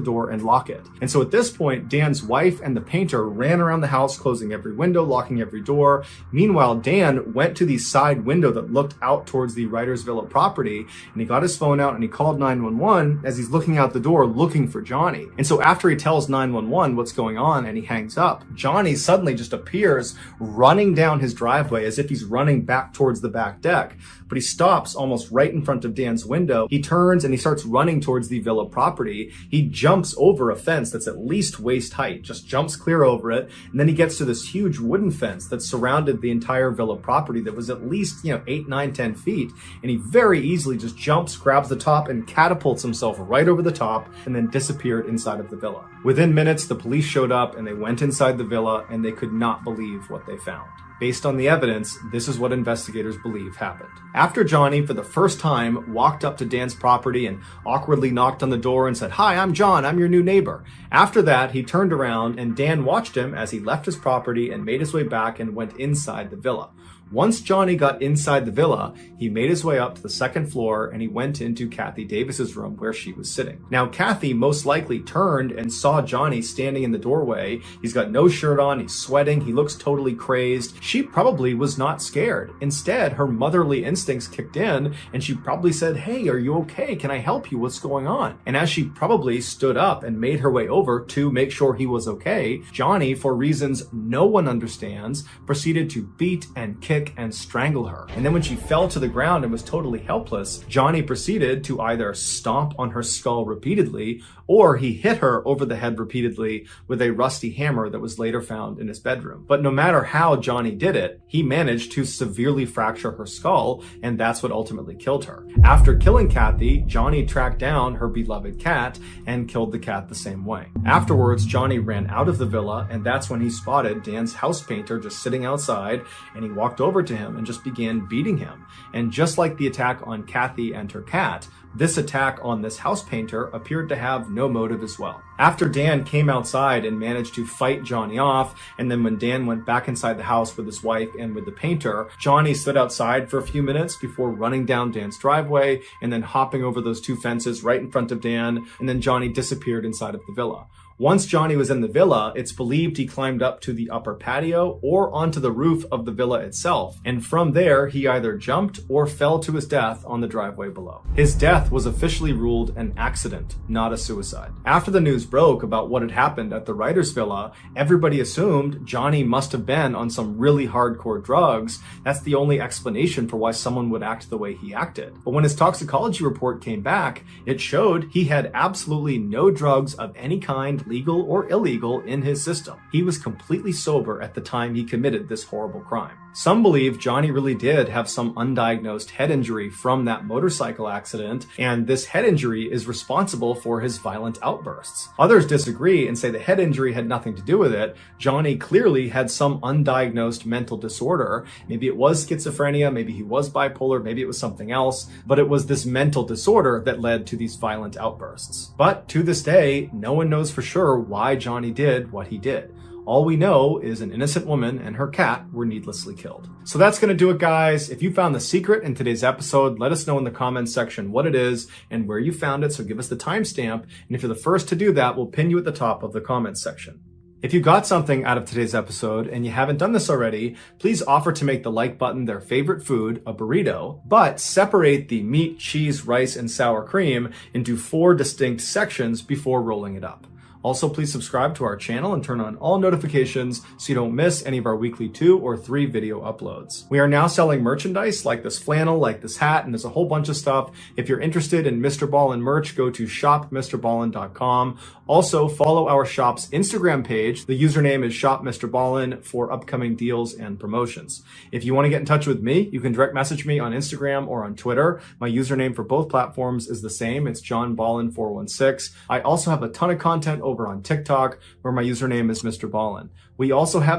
door and lock it. And so at this point, Dan's wife and the painter ran around the house, closing every window, locking every door. Meanwhile, Dan went to the side window that looked out towards the writer's villa property, and he got his phone out and he called 911 as he's looking out the door looking for Johnny. And so after he tells 911 what's going on and he hangs up, Johnny suddenly just appears running down his driveway as if he's running back towards the back deck. But he stops almost right in front of Dan's window. He turns and he starts running towards the villa property. He jumps over a fence that's at least waist height, just jumps clear over it. And then he gets to this huge wooden fence that surrounded the entire villa property that was at least, 8, 9, 10 feet. And he very easily just jumps, grabs the top, and catapults himself right over the top and then disappeared inside of the villa. Within minutes, the police showed up and they went inside the villa and they could not believe what they found. Based on the evidence, this is what investigators believe happened. After Johnny, for the first time, walked up to Dan's property and awkwardly knocked on the door and said, "Hi, I'm John, I'm your new neighbor." After that, he turned around and Dan watched him as he left his property and made his way back and went inside the villa. Once Johnny got inside the villa, he made his way up to the second floor and he went into Kathy Davis's room where she was sitting. Now, Kathy most likely turned and saw Johnny standing in the doorway. He's got no shirt on, he's sweating, he looks totally crazed. She probably was not scared. Instead, her motherly instincts kicked in and she probably said, "Hey, are you okay? Can I help you? What's going on?" And as she probably stood up and made her way over to make sure he was okay, Johnny, for reasons no one understands, proceeded to beat and kick and strangle her. And then when she fell to the ground and was totally helpless, Johnny proceeded to either stomp on her skull repeatedly or he hit her over the head repeatedly with a rusty hammer that was later found in his bedroom. But no matter how Johnny did it, he managed to severely fracture her skull, and that's what ultimately killed her. After killing Kathy, Johnny tracked down her beloved cat and killed the cat the same way. Afterwards, Johnny ran out of the villa, and that's when he spotted Dan's house painter just sitting outside, and he walked over over to him and just began beating him. And just like the attack on Kathy and her cat, this attack on this house painter appeared to have no motive as well. After Dan came outside and managed to fight Johnny off, and then when Dan went back inside the house with his wife and with the painter, Johnny stood outside for a few minutes before running down Dan's driveway and then hopping over those two fences right in front of Dan, and then Johnny disappeared inside of the villa. Once Johnny was in the villa, it's believed he climbed up to the upper patio or onto the roof of the villa itself, and from there he either jumped or fell to his death on the driveway below. His death was officially ruled an accident, not a suicide. After the news broke about what had happened at the writer's villa, everybody assumed Johnny must have been on some really hardcore drugs. That's the only explanation for why someone would act the way he acted. But when his toxicology report came back, it showed he had absolutely no drugs of any kind, legal or illegal, in his system. He was completely sober at the time he committed this horrible crime. Some believe Johnny really did have some undiagnosed head injury from that motorcycle accident, and this head injury is responsible for his violent outbursts. Others disagree and say the head injury had nothing to do with it. Johnny clearly had some undiagnosed mental disorder. Maybe it was schizophrenia, maybe he was bipolar, maybe it was something else, but it was this mental disorder that led to these violent outbursts. But to this day, no one knows for sure why Johnny did what he did. All we know is an innocent woman and her cat were needlessly killed. So that's going to do it, guys. If you found the secret in today's episode, let us know in the comments section what it is and where you found it. So give us the timestamp. And if you're the first to do that, we'll pin you at the top of the comments section. If you got something out of today's episode and you haven't done this already, please offer to make the like button their favorite food, a burrito, but separate the meat, cheese, rice, and sour cream into 4 distinct sections before rolling it up. Also, please subscribe to our channel and turn on all notifications so you don't miss any of our weekly 2 or 3 video uploads. We are now selling merchandise like this flannel, like this hat, and there's a whole bunch of stuff. If you're interested in MrBallen merch, go to shopmrballen.com. Also, follow our shop's Instagram page. The username is shopmrballen for upcoming deals and promotions. If you want to get in touch with me, you can direct message me on Instagram or on Twitter. My username for both platforms is the same. It's johnballen416. I also have a ton of content over on TikTok, where my username is MrBallen. We also have